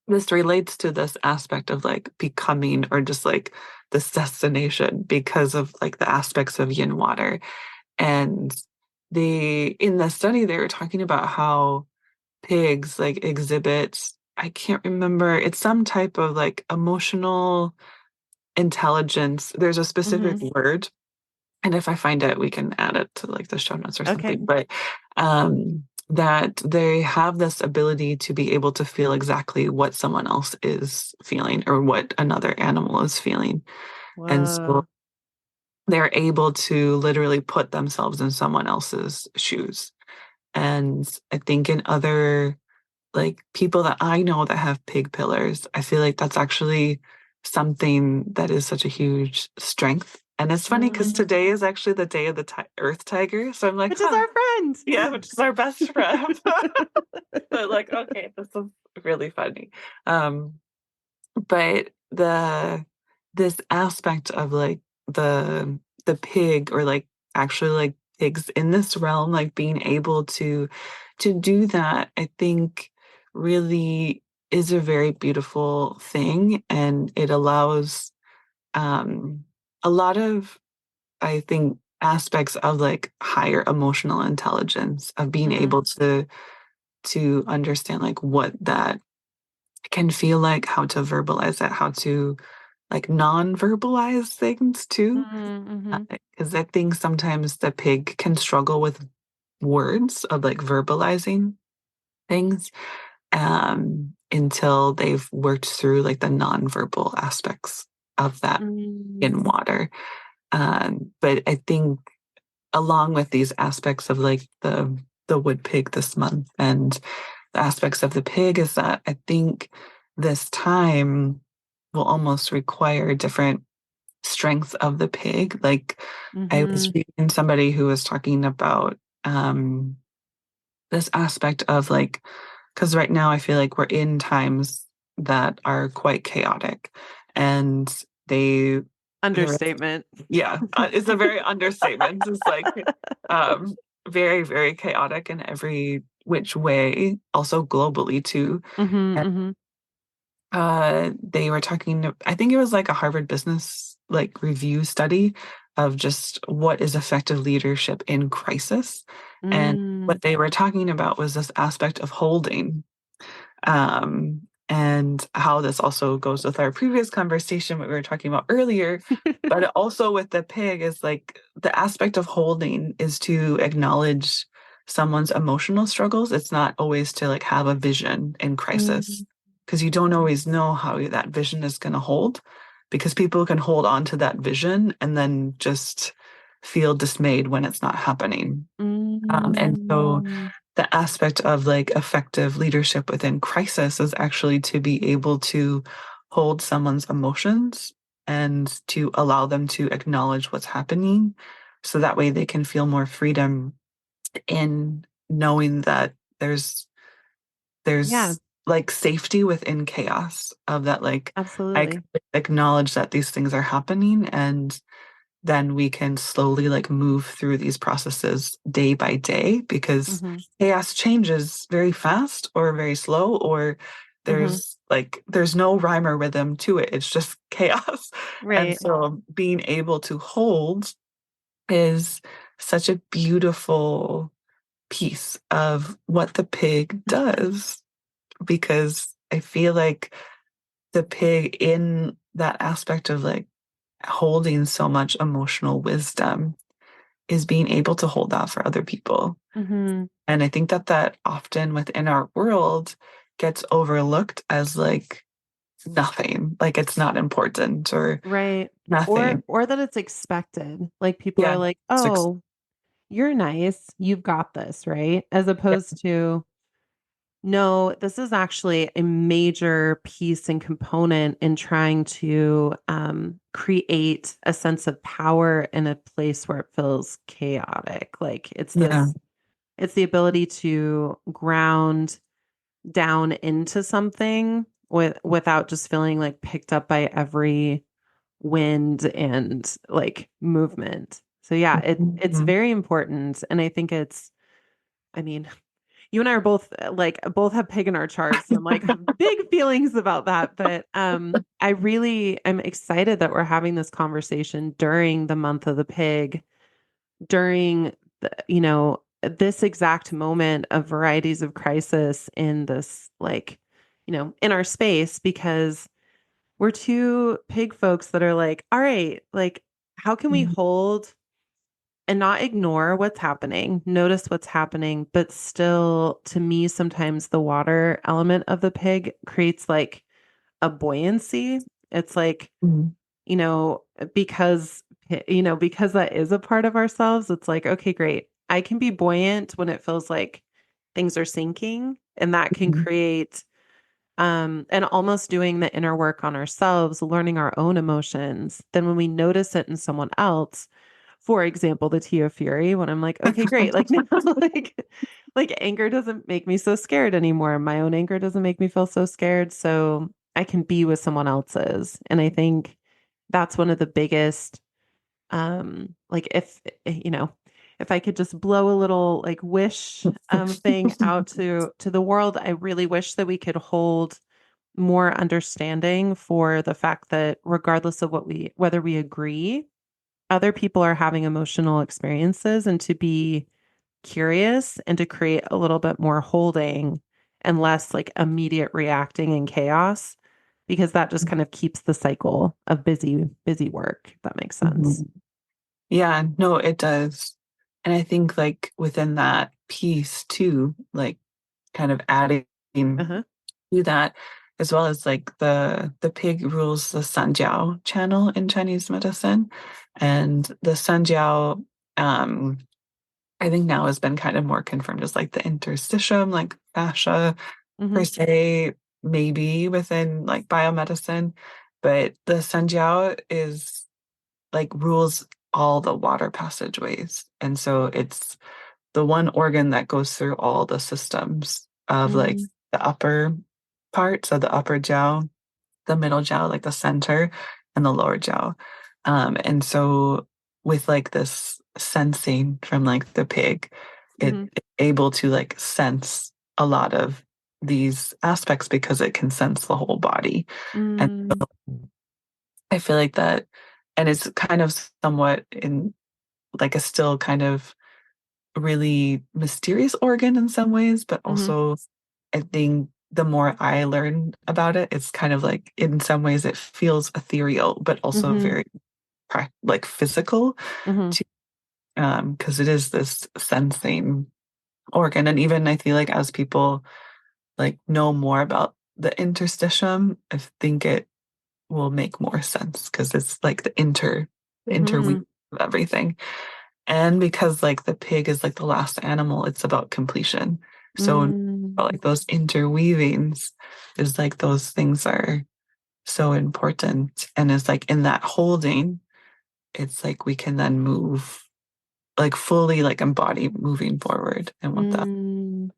this relates to this aspect of like becoming or just like this destination because of like the aspects of yin water. And in the study they were talking about how pigs like exhibit, I can't remember, it's some type of like emotional intelligence. There's a specific Hmm. word, and if I find it, we can add it to like the show notes or Okay. something. But that they have this ability to be able to feel exactly what someone else is feeling or what another animal is feeling. And so Whoa. they're able to literally put themselves in someone else's shoes. And I think in other like people that I know that have pig pillars, I feel like that's actually something that is such a huge strength. And it's funny because Mm. today is actually the day of the earth tiger. So I'm like, Which is huh, our friend. yeah, which is our best friend. But like, okay, this is really funny. Um, but this aspect of like the pig or like actually like pigs in this realm, like being able to do that, I think really is a very beautiful thing. And it allows um a lot of, I think, aspects of like higher emotional intelligence of being Hmm. able to understand like what that can feel like, how to verbalize it, how to like non-verbalize things too. Hmm. Because I think sometimes the pig can struggle with words of like verbalizing things until they've worked through like the non-verbal aspects of that Hmm. in water. But I think along with these aspects of like the wood pig this month and the aspects of the pig is that I think this time will almost require different strength of the pig. Like I was Hmm. reading somebody who was talking about this aspect of like, because right now I feel like we're in times that are quite chaotic, and they there Understatement. yeah, it's a very understatement. It's like um, very, very chaotic in every which way, also globally too. Hmm. And Hmm. they were talking, I think it was like a Harvard Business like review study of just what is effective leadership in crisis. And Mm. what they were talking about was this aspect of holding, and how this also goes with our previous conversation, what we were talking about earlier, but also with the pig is like the aspect of holding is to acknowledge someone's emotional struggles. It's not always to like have a vision in crisis Mm. because you don't always know how that vision is going to hold, because people can hold on to that vision and then just feel dismayed when it's not happening. And so Mm. the aspect of like effective leadership within crisis is actually to be able to hold someone's emotions and to allow them to acknowledge what's happening so that way they can feel more freedom in knowing that Yeah, there's like safety within chaos of that like I absolutely. acknowledge that these things are happening and then we can slowly like move through these processes day by day because Hmm. chaos changes very fast or very slow or Hmm. there's no rhyme or rhythm to it. It's just chaos. And Right. so being able to hold is such a beautiful piece of what the pig does because I feel like the pig in that aspect of like holding so much emotional wisdom is being able to hold that for other people. Hmm. And I think that that often within our world gets overlooked as like nothing, like it's not important or Right. nothing. Or that it's expected. Like people are Yeah. like, Six. "Oh, you're nice. You've got this," right? As Yeah. opposed to, no, this is actually a major piece and component in trying to create a sense of power in a place where it feels chaotic. Like Yeah. it's the ability to ground down into something without just feeling like picked up by every wind and like movement. So yeah, it's Mhm. very important. And I think I mean, you and I are both like both have pig in our charts. So I'm like have big feelings about that. But I really am excited that we're having this conversation during the month of the pig, during this exact moment of varieties of crisis in this like, in our space because we're two pig folks that are like, all right, like how can we hold and not ignore what's happening, notice what's happening, but still, to me, sometimes the water element of the pig creates like a buoyancy. It's like, Mhm. you know, because, because that is a part of ourselves, it's like, okay, great. I can be buoyant when it feels like things are sinking, and that can Mhm. create, and almost doing the inner work on ourselves, learning our own emotions. Then when we notice it in someone else, for example, the Tea of Fury, when I'm like, okay, great. Like now, like anger doesn't make me so scared anymore. My own anger doesn't make me feel so scared. So I can be with someone else's. And I think that's one of the biggest, like if I could just blow a little like wish thing out to the world, I really wish that we could hold more understanding for the fact that regardless of whether we agree, other people are having emotional experiences, and to be curious and to create a little bit more holding and less like immediate reacting and chaos, because that just kind of keeps the cycle of busy work, if that makes sense. Mhm. Yeah, no, it does. And I think like within that piece too, like kind of adding Uh-huh. do that, as well as like the pig rules the Sanjiao channel in Chinese medicine. And the Sanjiao, I think now has been kind of more confirmed as like the interstitium, like fascia Hmm. per se, maybe within like biomedicine. But the Sanjiao is like rules all the water passageways. And so it's the one organ that goes through all the systems of like Hmm. the upper part, so the upper jiao, the middle jiao, like the center, and the lower jiao. And so with like this sensing from like the pig, Hmm. it's able to like sense a lot of these aspects because it can sense the whole body. And Mm. I feel like that, and it's kind of somewhat in like a still kind of really mysterious organ in some ways, but Hmm. also I think the more I learn about it, it's kind of like in some ways it feels ethereal, but also Hmm. very like physical Hmm. to because it is this sensing organ. And even I feel like as people like know more about the interstitium, I think it will make more sense because it's like the interweave Hmm. of everything. And because like the pig is like the last animal, it's about completion. So Mm, like those interweavings is like those things are so important. And it's like in that holding, it's like we can then move like fully like embody moving forward and what that mm.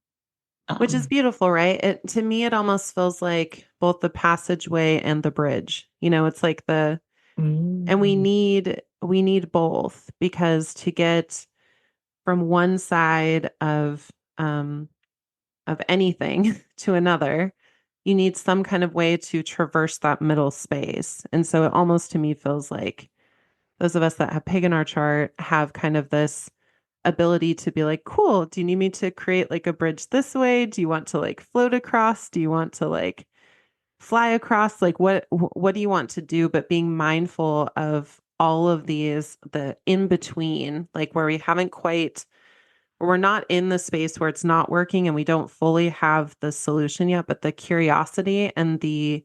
Which is um beautiful, right? To me, it almost feels like both the passageway and the bridge. It's like and mm, we need both because to get from one side of anything to another, you need some kind of way to traverse that middle space. And so it almost to me feels like those of us that have pig in our chart have kind of this ability to be like, cool, do you need me to create like a bridge this way? Do you want to like float across? Do you want to like fly across? Like what do you want to do? But being mindful of all of these, the in between, like where we haven't quite, we're not in the space where it's not working and we don't fully have the solution yet, but the curiosity and the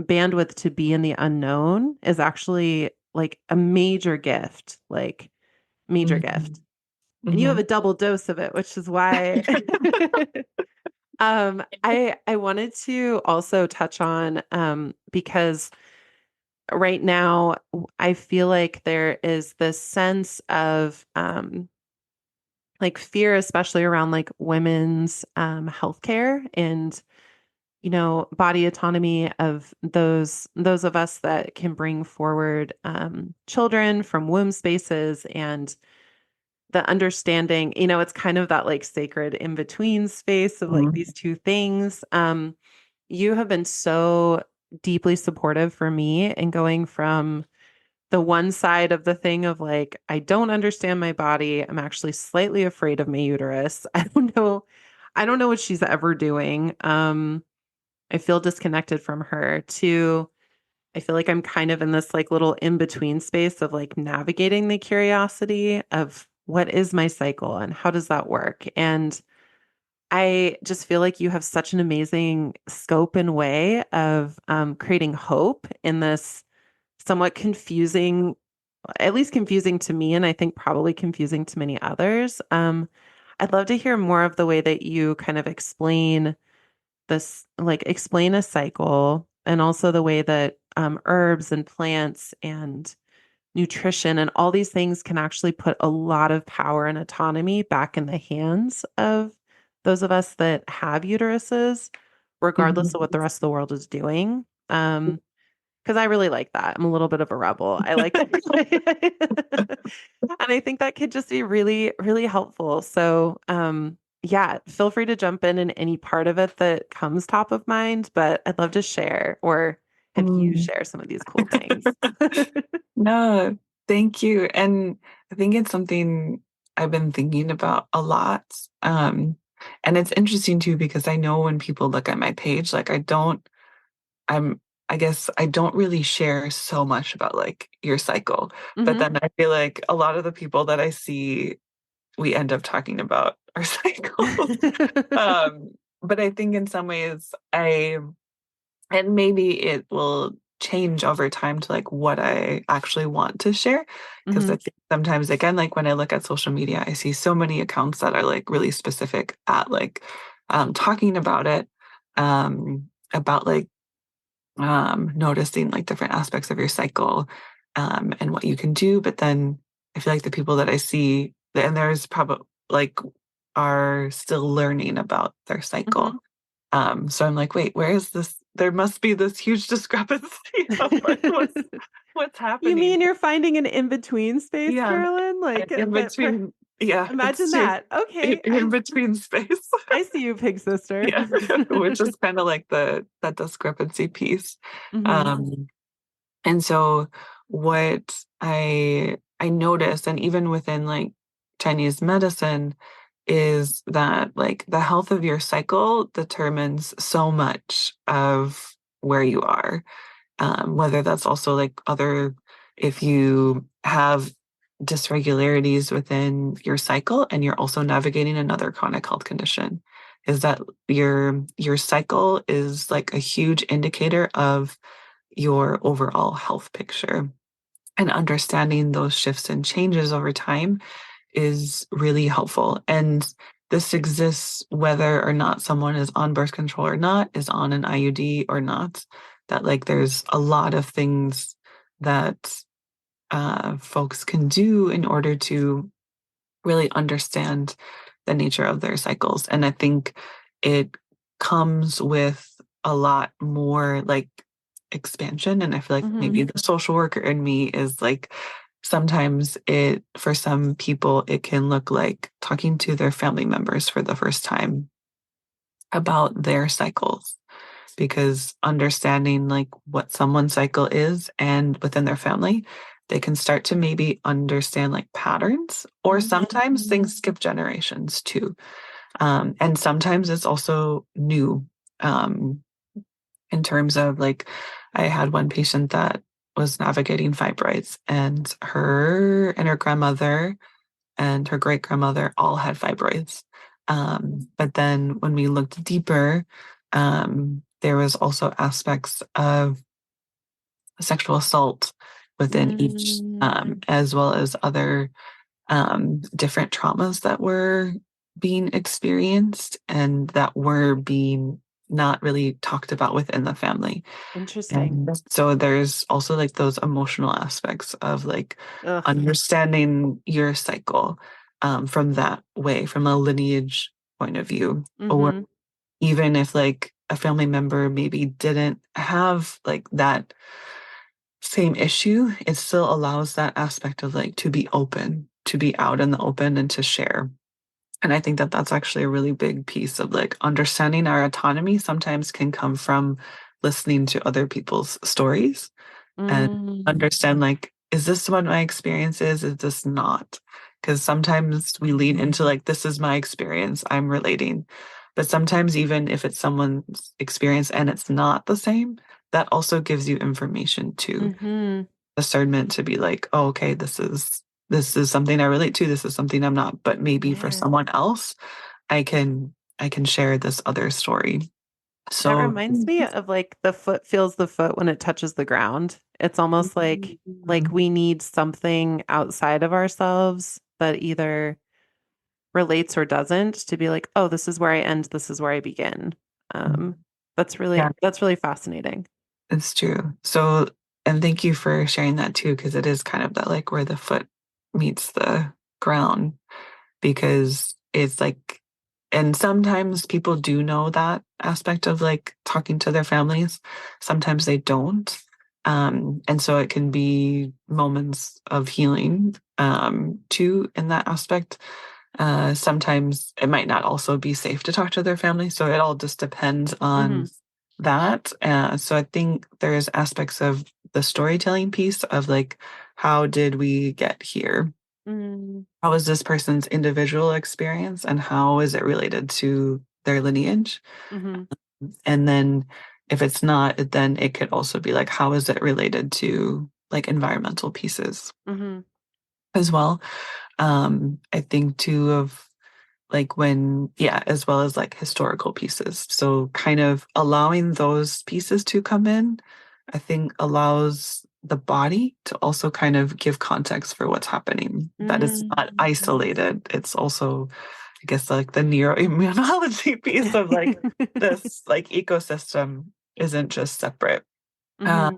bandwidth to be in the unknown is actually like a major gift, like major mhm, gift. And you have mhm, a double dose of it, which is why I wanted to also touch on because right now I feel like there is this sense of like fear, especially around like women's healthcare and body autonomy of those of us that can bring forward children from womb spaces and the understanding, it's kind of that like sacred in between space of like mhm, these two things. You have been so deeply supportive for me in going from the one side of the thing of like, I don't understand my body. I'm actually slightly afraid of my uterus. I don't know. I don't know what she's ever doing. I feel disconnected from her to I feel like I'm kind of in this like little in between space of like navigating the curiosity of what is my cycle and how does that work? And I just feel like you have such an amazing scope and way of creating hope in this somewhat confusing, at least confusing to me, and I think probably confusing to many others. I'd love to hear more of the way that you kind of explain this, like explain a cycle, and also the way that herbs and plants and nutrition and all these things can actually put a lot of power and autonomy back in the hands of those of us that have uteruses, regardless of what mhm. the rest of the world is doing. Because I really like that. I'm a little bit of a rebel. I like that. And I think that could just be really, really helpful. So, yeah, feel free to jump in any part of it that comes top of mind, but I'd love to share or have you Mm. share some of these cool things. No, thank you. And I think it's something I've been thinking about a lot. And it's interesting too because I know when people look at my page, like I'm I guess I don't really share so much about like your cycle. But Hmm. then I feel like a lot of the people that I see, we end up talking about our cycles. Um, but I think in some ways and maybe it will change over time to like what I actually want to share. Because I Hmm. think sometimes, again, like when I look at social media, I see so many accounts that are like really specific at like talking about it, about like noticing like different aspects of your cycle and what you can do. But then I feel like the people that I see, and there's probably like are still learning about their cycle. Hmm. So I'm like, wait, where is this? There must be this huge discrepancy of like what's You happening. mean you're finding an in-between space, Yeah, Carolyn? and Like, in but for between, yeah, imagine it's true. that. Okay, In between space, I see you, pig sister. yeah, which is kind of like the that discrepancy piece. Hmm. Um, and so what I noticed, and even within like Chinese medicine, is that like the health of your cycle determines so much of where you are. Whether that's also like other, if you have dysregularities within your cycle and you're also navigating another chronic health condition, is that your cycle is like a huge indicator of your overall health picture. and understanding those shifts and changes over time is really helpful. And this exists whether or not someone is on birth control or not, is on an IUD or not. That like there's a lot of things that folks can do in order to really understand the nature of their cycles. And I think it comes with a lot more like expansion. And I feel like Mm-hmm. maybe the social worker in me is like sometimes it, for some people, it can look like talking to their family members for the first time about their cycles, because understanding like what someone's cycle is and within their family, they can start to maybe understand like patterns, or Mm-hmm. sometimes things skip generations too. And sometimes it's also new, um, in terms of like, I had one patient that was navigating fibroids, and her grandmother and her great grandmother all had fibroids. But then when we looked deeper, there was also aspects of sexual assault within each, Mm-hmm. as well as other different traumas that were being experienced and that were being not really talked about within the family. Interesting. And so there's also like those emotional aspects of like Ugh. understanding your cycle, from that way, from a lineage point of view. Or Mm-hmm. even if like a family member maybe didn't have like that same issue, it still allows that aspect of like to be open, to be out in the open and to share. And I think that that's actually a really big piece of like understanding our autonomy sometimes can come from listening to other people's stories and Mm-hmm. understand like, is this what my experience is? Is this not? Because sometimes we lean into like, this is my experience, I'm relating. But sometimes, even if it's someone's experience and it's not the same, that also gives you information too, Mm-hmm. discernment to be like, oh, okay, this is something I relate to. This is something I'm not. But maybe for Yeah. someone else, I can share this other story. That So reminds me of like the foot feels the foot when it touches the ground. It's almost like we need something outside of ourselves that either relates or doesn't to be like, oh, this is where I end, this is where I begin. Um, yeah, that's really fascinating. it's true. So, and thank you for sharing that too, because it is kind of that like where the foot meets the ground, because it's like, and sometimes people do know that aspect of like talking to their families. Sometimes they don't. And so it can be moments of healing, too, in that aspect. Sometimes it might not also be safe to talk to their family. So it all just depends Hmm. on that. So I think there's aspects of the storytelling piece of like, how did we get here? Mm, How is this person's individual experience and how is it related to their lineage? hmm. And then if it's not, then it could also be like, how is it related to like environmental pieces Hmm. as well? I think too of like when, yeah, as well as like historical pieces. So kind of allowing those pieces to come in, I think allows the body to also kind of give context for what's happening. That is Mm. not isolated. It's also, I guess, like the neuroimmunology piece of like this like ecosystem isn't just separate. Uh, Hmm.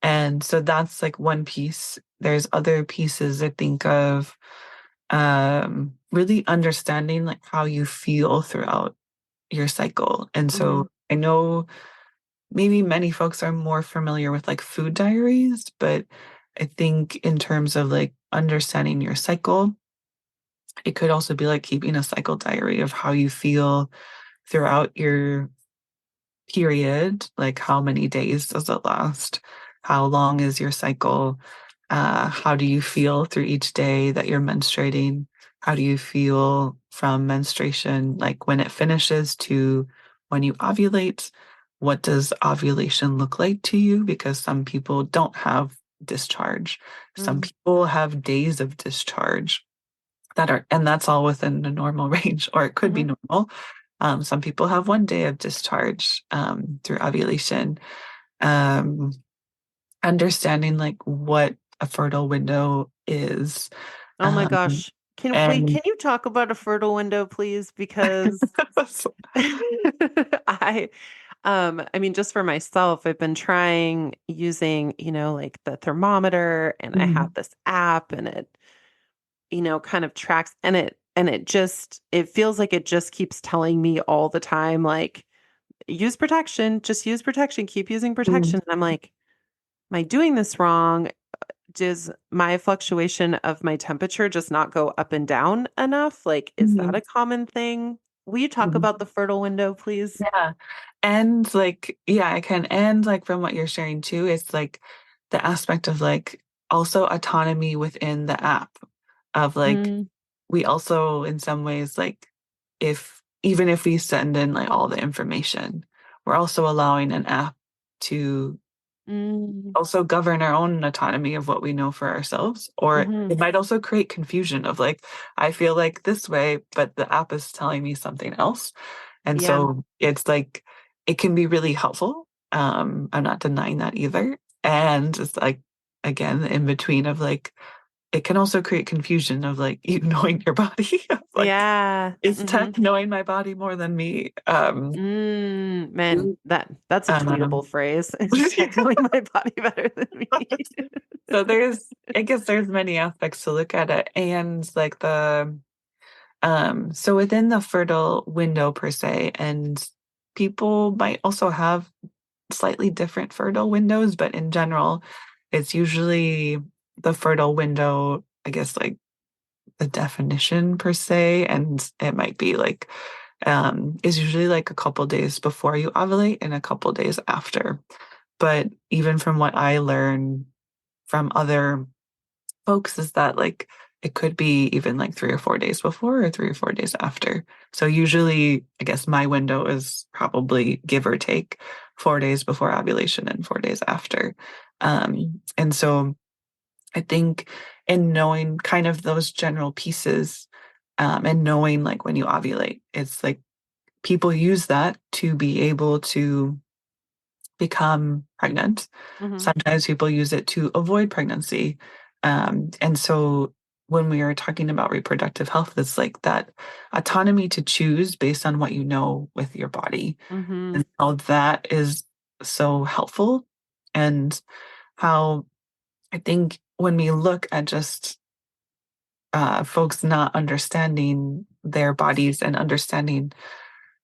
and so that's like one piece. There's other pieces I think of, really understanding like how you feel throughout your cycle. And Hmm. so I know maybe many folks are more familiar with like food diaries, but I think in terms of like understanding your cycle, it could also be like keeping a cycle diary of how you feel throughout your period, like how many days does it last? How long is your cycle? How do you feel through each day that you're menstruating? How do you feel from menstruation, like when it finishes to when you ovulate? What does ovulation look like to you? Because some people don't have discharge. Some Mm. people have days of discharge that are, and that's all within the normal range, or it could be Hmm. normal. Some people have one day of discharge, through ovulation. Um, Understanding like what a fertile window is. Oh my Um, gosh. Can and you talk about a fertile window, please? Because I I mean, just for myself, I've been trying using, like the thermometer, and I have Mhm, this app, and it, kind of tracks, and it feels like it just keeps telling me all the time, like, use protection, just use protection, keep using mhm, protection. And I'm like, am I doing this wrong? Does my fluctuation of my temperature just not go up and down enough? Like, is that mhm, a common thing? Will you talk mhm. about the fertile window, please? Yeah. And like, yeah, I can. And like from what you're sharing too, it's like the aspect of like also autonomy within the app of like, Mm, we also in some ways like if even if we send in like all the information, we're also allowing an app to mm, also govern our own autonomy of what we know for ourselves. Or mhm. it might also create confusion of like, I feel like this way, but the app is telling me something else. And Yeah. so it's like it can be really helpful. I'm not denying that either. And it's like again, the in between of like it can also create confusion of like you knowing your body. Of like, Yeah. is Mhm. tech knowing my body more than me? Man, that's a Um, tweetable phrase. Is tech knowing my body better than me? so there's I guess there's many aspects to look at it. And like the so within the fertile window per se, and people might also have slightly different fertile windows, but in general, it's usually the fertile window, I guess, like the definition per se, and it might be like, is usually like a couple days before you ovulate and a couple days after. But even from what I learn from other folks, is that like it could be even like 3 or 4 days before or 3 or 4 days after. So usually, I guess my window is probably give or take 4 days before ovulation and 4 days after. And so I think in knowing kind of those general pieces, and knowing like when you ovulate, it's like people use that to be able to become pregnant. Hmm. Sometimes people use it to avoid pregnancy. And so when we are talking about reproductive health, it's like that autonomy to choose based on what you know with your body. Hmm. And how that is so helpful. And how I think when we look at just folks not understanding their bodies and understanding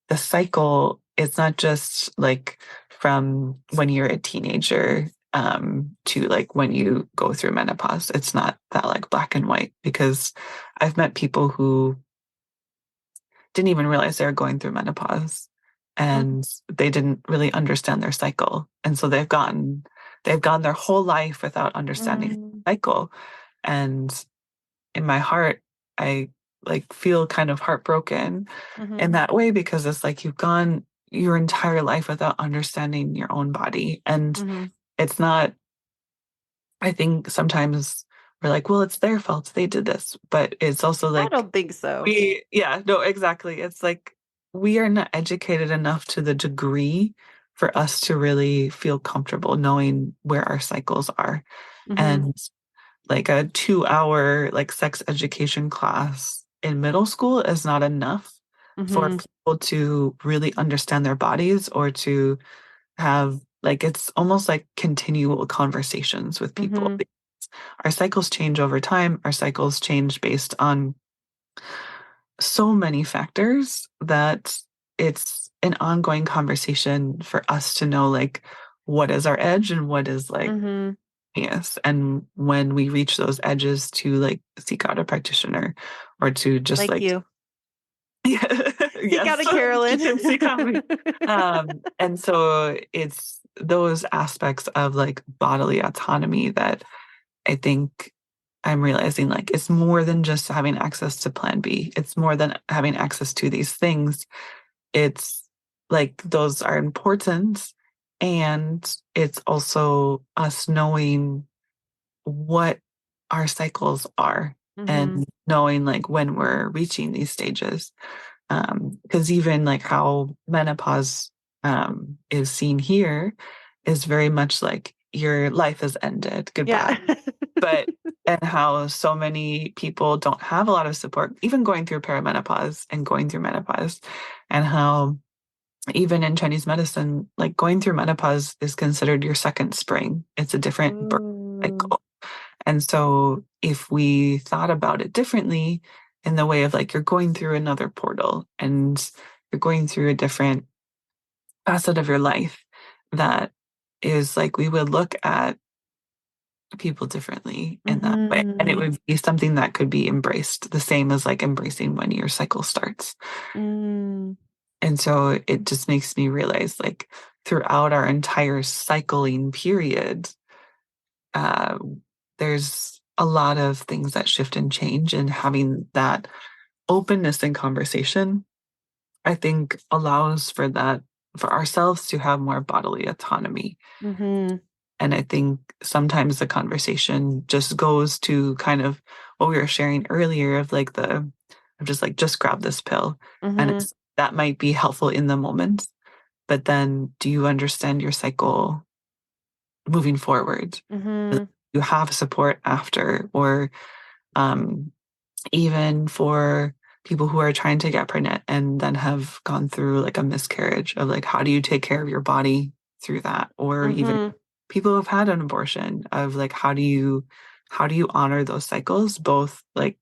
the cycle, it's not just like from when you're a teenager to like when you go through menopause. It's not that like black and white because I've met people who didn't even realize they were going through menopause and they didn't really understand their cycle. And so they've gone their whole life without understanding Hmm. the cycle. And in my heart, I like feel kind of heartbroken Hmm. in that way because it's like you've gone your entire life without understanding your own body. And Hmm. it's not, I think sometimes we're like, well, it's their fault. They did this. But it's also I like, don't think so. yeah, no, exactly. It's like we are not educated enough to the degree for us to really feel comfortable knowing where our cycles are. Hmm. And like a 2 hour like sex education class in middle school is not enough for Hmm. people to really understand their bodies or to have like it's almost like continual conversations with people. Hmm. Our cycles change over time. Our cycles change based on so many factors that it's an ongoing conversation for us to know like what is our edge and what is like. Hmm. Yes. And when we reach those edges to like seek out a practitioner or to just Like like, you. yeah, Seek out yes, a you Carolyn. can seek out me. And so it's those aspects of like bodily autonomy that I think I'm realizing like it's more than just having access to plan B. It's more than having access to these things. It's like those are important. And it's also us knowing what our cycles are Hmm. and knowing like when we're reaching these stages. Because even like how menopause is seen here is very much like your life has ended. Yeah. Goodbye. But and how so many people don't have a lot of support, even going through perimenopause and going through menopause, and how even in Chinese medicine, like going through menopause is considered your second spring. It's a different birth Mm, cycle. And so if we thought about it differently in the way of like you're going through another portal and you're going through a different facet of your life, that is like we would look at people differently in that way. And it mm-hmm, would be something that could be embraced, the same as like embracing when your cycle starts. mm, And so it just makes me realize like throughout our entire cycling period, uh, there's a lot of things that shift and change, and having that openness and conversation, I think allows for that, for ourselves to have more bodily autonomy. mm-hmm, And I think sometimes the conversation just goes to kind of what we were sharing earlier of like of just like, just grab this pill. And mm-hmm, it's, that might be helpful in the moment, but then do you understand your cycle moving forward? mm-hmm, You have support after, or um, even for people who are trying to get pregnant and then have gone through like a miscarriage of like, how do you take care of your body through that? Or even mm-hmm, people who have had an abortion of like, how do you honor those cycles, both like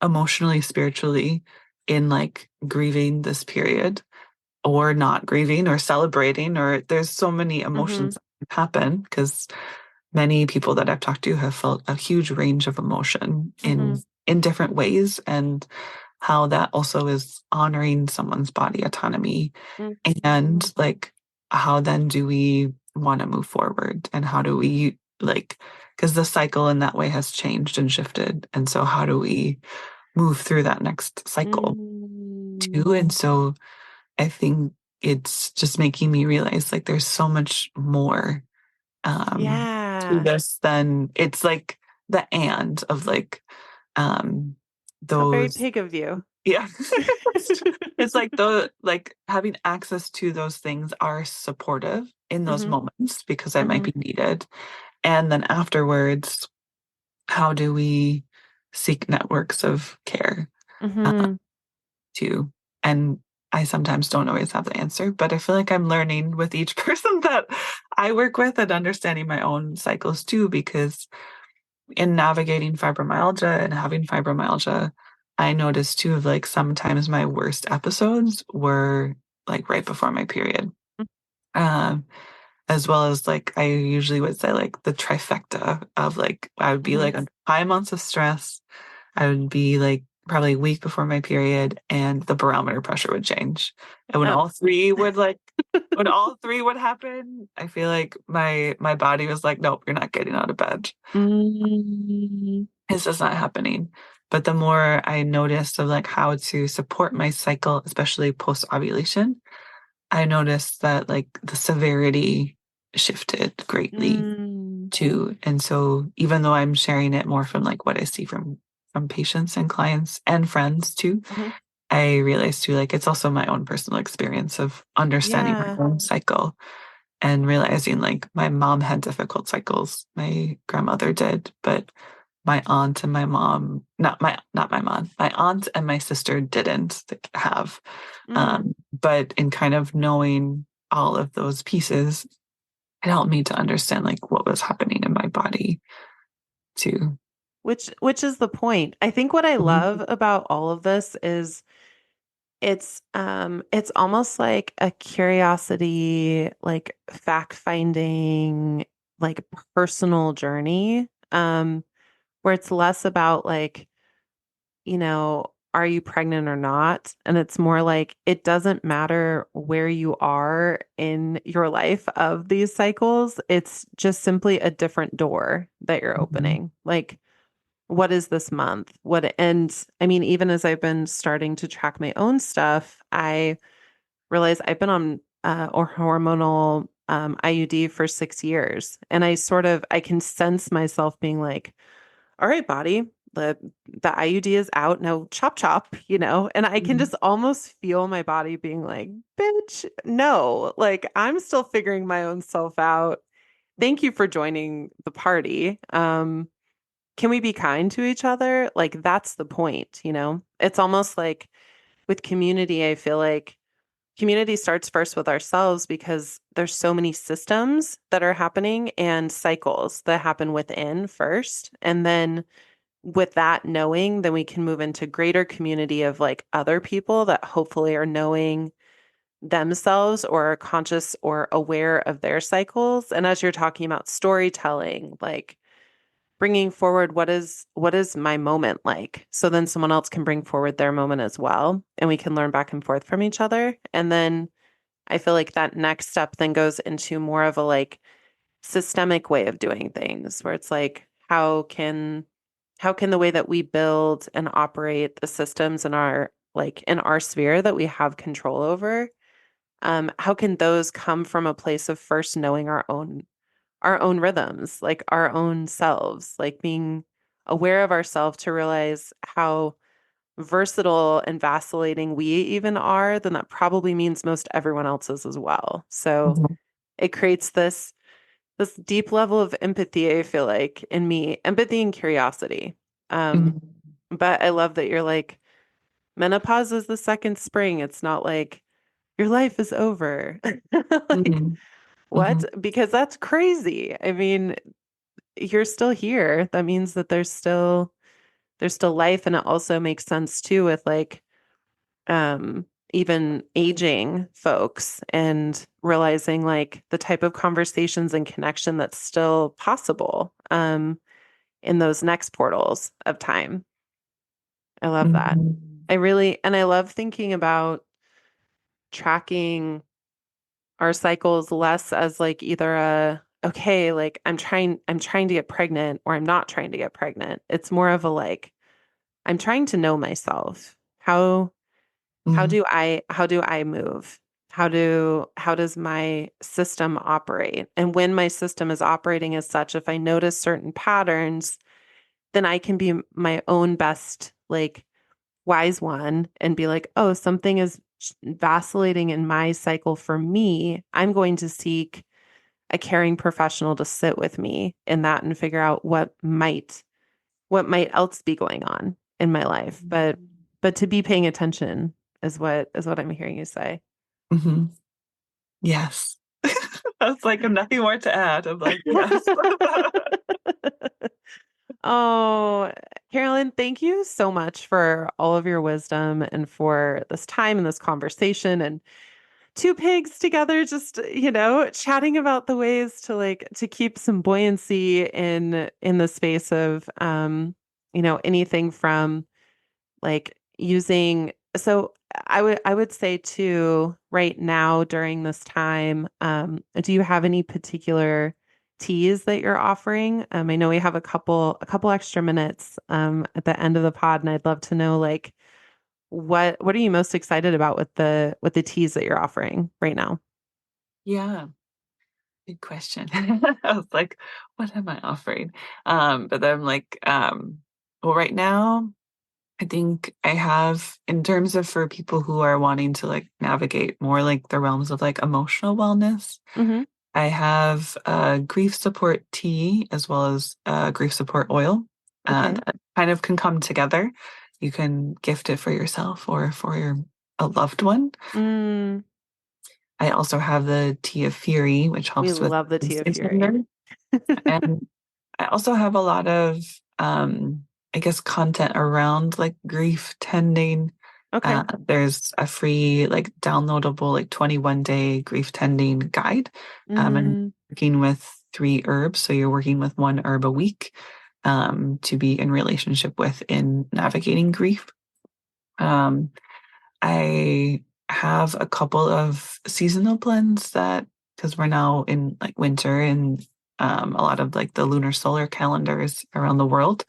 emotionally, spiritually, in like grieving this period or not grieving or celebrating, or there's so many mm-hmm, emotions that happen because many people that I've talked to have felt a huge range of emotion mm-hmm, in different ways, and how that also is honoring someone's body autonomy, and like how then do we want to move forward, and how do we like, because the cycle in that way has changed and shifted, and so how do we move through that next cycle mm-hmm. too? And so I think it's just making me realize like there's so much more to Yeah. this than it's like the and of like um How very those, pig of you. yeah. It's like the like having access to those things are supportive in those Mm-hmm, moments because that might mm-hmm, be needed, and then afterwards how do we seek networks of care mm-hmm. too? And I sometimes don't always have the answer, but I feel like I'm learning with each person that I work with and understanding my own cycles too, because in navigating fibromyalgia and having fibromyalgia, I noticed too of like sometimes my worst episodes were like right before my period. Um, as well as like I usually would say like the trifecta of like I would be Mm-hmm. like on high amounts of stress. I would be like probably a week before my period, and the barometer pressure would change. And Oh. when all three would happen, I feel like my body was like, nope, you're not getting out of bed. Mm, It's just not happening. But the more I noticed of like how to support my cycle, especially post ovulation, I noticed that like the severity shifted greatly mm, too. And so even though I'm sharing it more from like what I see from patients and clients and friends too, mhm. I realized too like it's also my own personal experience of understanding my Yeah. own cycle and realizing like my mom had difficult cycles, my grandmother did, but my aunt and my mom, not my mom, my aunt and my sister didn't have. Mm. But in kind of knowing all of those pieces, it helped me to understand like what was happening in my body too. Which is the point. I think what I Mhm. love about all of this is it's almost like a curiosity, like fact-finding, like personal journey, where it's less about like, are you pregnant or not? And it's more like it doesn't matter where you are in your life of these cycles. It's just simply a different door that you're Mhm. opening. Like, what is this month? And I mean, even as I've been starting to track my own stuff, I realize I've been on or hormonal IUD for 6 years. And I can sense myself being like, all right, body, the the IUD is out. Now chop chop, and I can Mhm. just almost feel my body being like, bitch, no, like I'm still figuring my own self out. thank you for joining the party. Can we be kind to each other? Like that's the point, you know? It's almost like with community, I feel like community starts first with ourselves because there's so many systems that are happening and cycles that happen within first. And then with that knowing, then we can move into greater community of like other people that hopefully are knowing themselves or are conscious or aware of their cycles. And as you're talking about storytelling, like bringing forward what is my moment like, so then someone else can bring forward their moment as well and we can learn back and forth from each other. And then I feel like that next step then goes into more of a like systemic way of doing things where it's like how can the way that we build and operate the systems in our like in our sphere that we have control over, how can those come from a place of first knowing our own rhythms, like our own selves, like being aware of ourselves to realize how versatile and vacillating we even are, then that probably means most everyone else's as well. So Mhm. it creates this deep level of empathy, I feel like, in me, empathy and curiosity. Um, Mhm. but I love that you're like, menopause is the second spring. It's not like your life is over. Like, Mhm. what? Mhm. Because that's crazy. I mean, you're still here. That means that there's still life. And it also makes sense too with like um even aging folks and realizing like the type of conversations and connection that's still possible in those next portals of time. I love that. Mhm. I love thinking about tracking our cycles less as like either a okay, like I'm trying to get pregnant or I'm not trying to get pregnant. It's more of a like I'm trying to know myself. Mhm. How do I move? How does my system operate? And when my system is operating as such, if I notice certain patterns, then I can be my own best like wise one and be like, "Oh, something is vacillating in my cycle for me. I'm going to seek a caring professional to sit with me in that and figure out what might else be going on in my life." But to be paying attention is what I'm hearing you say. Mhm. Yes. I was like, nothing more to add. I'm like, yes. Oh, Carolyn, thank you so much for all of your wisdom and for this time and this conversation and two pigs together, just, chatting about the ways to like to keep some buoyancy in the space of anything from like using so I would say too right now during this time, do you have any particular teas that you're offering? I know we have a couple extra minutes at the end of the pod, and I'd love to know like what are you most excited about with the teas that you're offering right now? Yeah, good question. I was like, what am I offering? But then I'm like, well, right now, I think I have, in terms of for people who are wanting to like navigate more like the realms of like emotional wellness, Hmm. I have grief support tea as well as grief support oil, and Okay. it kind of can come together. You can gift it for yourself or for a loved one. Mm, I also have the tea of fury, which we helps with love the tea of instant fury. tender. And I also have a lot of, I guess, content around like grief tending. Okay. There's a free, like, downloadable, like, 21-day grief tending guide. And Mm, working with 3 herbs. So you're working with 1 herb a week to be in relationship with in navigating grief. Um, I have a couple of seasonal blends that, because we're now in like winter and a lot of like the lunar solar calendars around the world.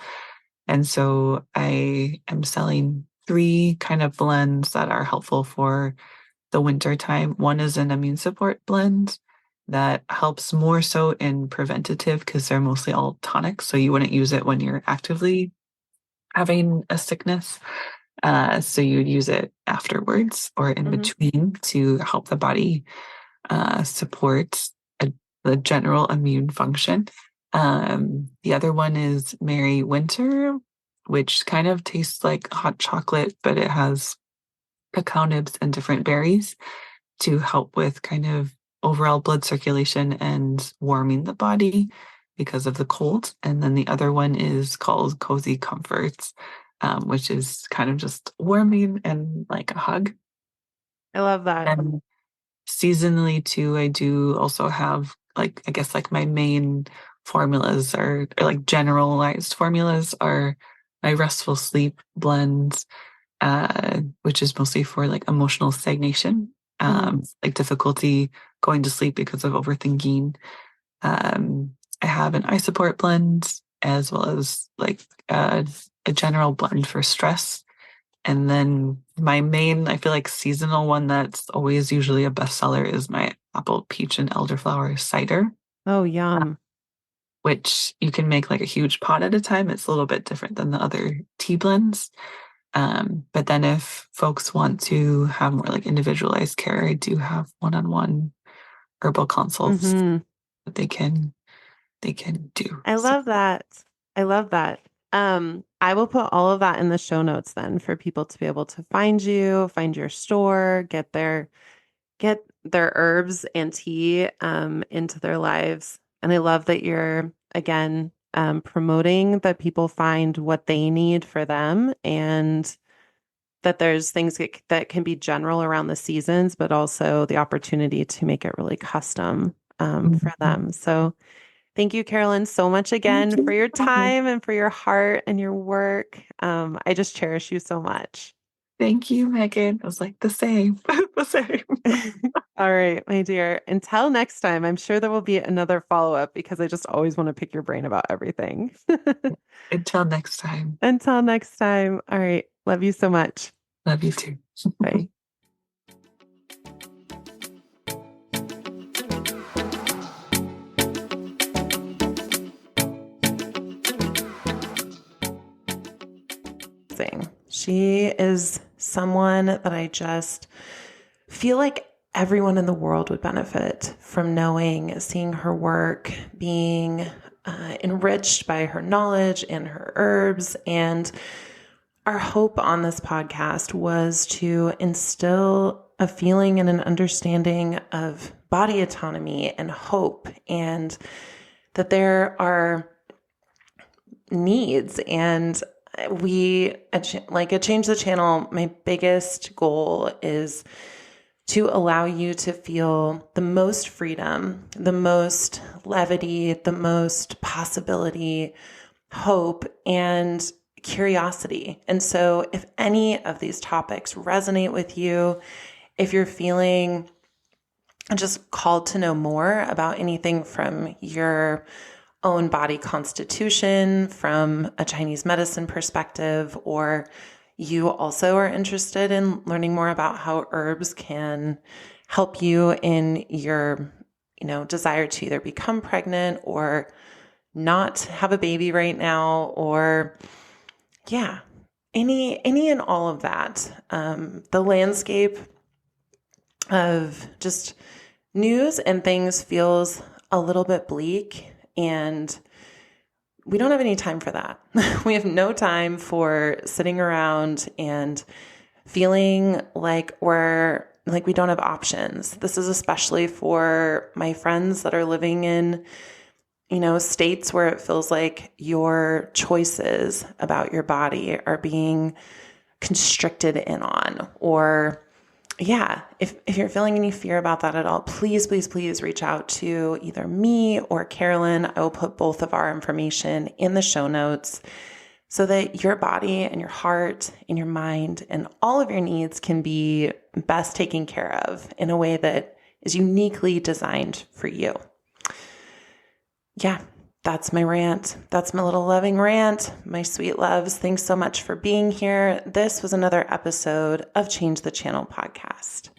And so I am selling 3 kind of blends that are helpful for the winter time. One is an immune support blend that helps more so in preventative because they're mostly all tonics. So you wouldn't use it when you're actively having a sickness. So you would use it afterwards or in hmm between to help the body support a, the general immune function. The other one is Merry Winter, which kind of tastes like hot chocolate, but it has cacao nibs and different berries to help with kind of overall blood circulation and warming the body because of the cold. And then the other one is called Cozy Comforts, which is kind of just warming and like a hug. I love that. And seasonally too, I do also have like, I guess like my main formulas or like generalized formulas are my restful sleep blends, which is mostly for like emotional stagnation, like difficulty going to sleep because of overthinking. I have an eye support blend as well as like a general blend for stress. And then my main, I feel like seasonal one that's always usually a bestseller is my apple, peach, and elderflower cider, Oh, yum. which you can make like a huge pot at a time. It's a little bit different than the other tea blends. But then if folks want to have more like individualized care, I do have one-on-one herbal consults Mm-hmm. that they can do. I So love that. I love that. I will put all of that in the show notes then for people to be able to find you, find your store, get their herbs and tea into their lives. And I love that you're again promoting that people find what they need for them and that there's things that can be general around the seasons, but also the opportunity to make it really custom for mhm. them. So thank you, Carolyn, so much Thank again for you. your time and for your heart and your work. I just cherish you so much. Thank you, Megan. I was like the same, the same. All right, my dear. Until next time, I'm sure there will be another follow-up because I just always want to pick your brain about everything. Until next time. Until next time. All right. Love you so much. Love you too. Bye. She is someone that I just feel like everyone in the world would benefit from knowing, seeing her work, being enriched by her knowledge and her herbs. And our hope on this podcast was to instill a feeling and an understanding of body autonomy and hope, and that there are needs. And we, like at Change the Channel, my biggest goal is to allow you to feel the most freedom, the most levity, the most possibility, hope, and curiosity. And so if any of these topics resonate with you, if you're feeling just called to know more about anything from your own body constitution, from a Chinese medicine perspective, or you also are interested in learning more about how herbs can help you in your, desire to either become pregnant or not have a baby right now, or any and all of that. The landscape of just news and things feels a little bit bleak, and we don't have any time for that. We have no time for sitting around and feeling like we don't have options. This is especially for my friends that are living in, states where it feels like your choices about your body are being constricted in on, or if you're feeling any fear about that at all, please, please, please reach out to either me or Carolyn. I will put both of our information in the show notes so that your body and your heart and your mind and all of your needs can be best taken care of in a way that is uniquely designed for you. Yeah, that's my rant. That's my little loving rant. My sweet loves, thanks so much for being here. This was another episode of Change the Channel podcast.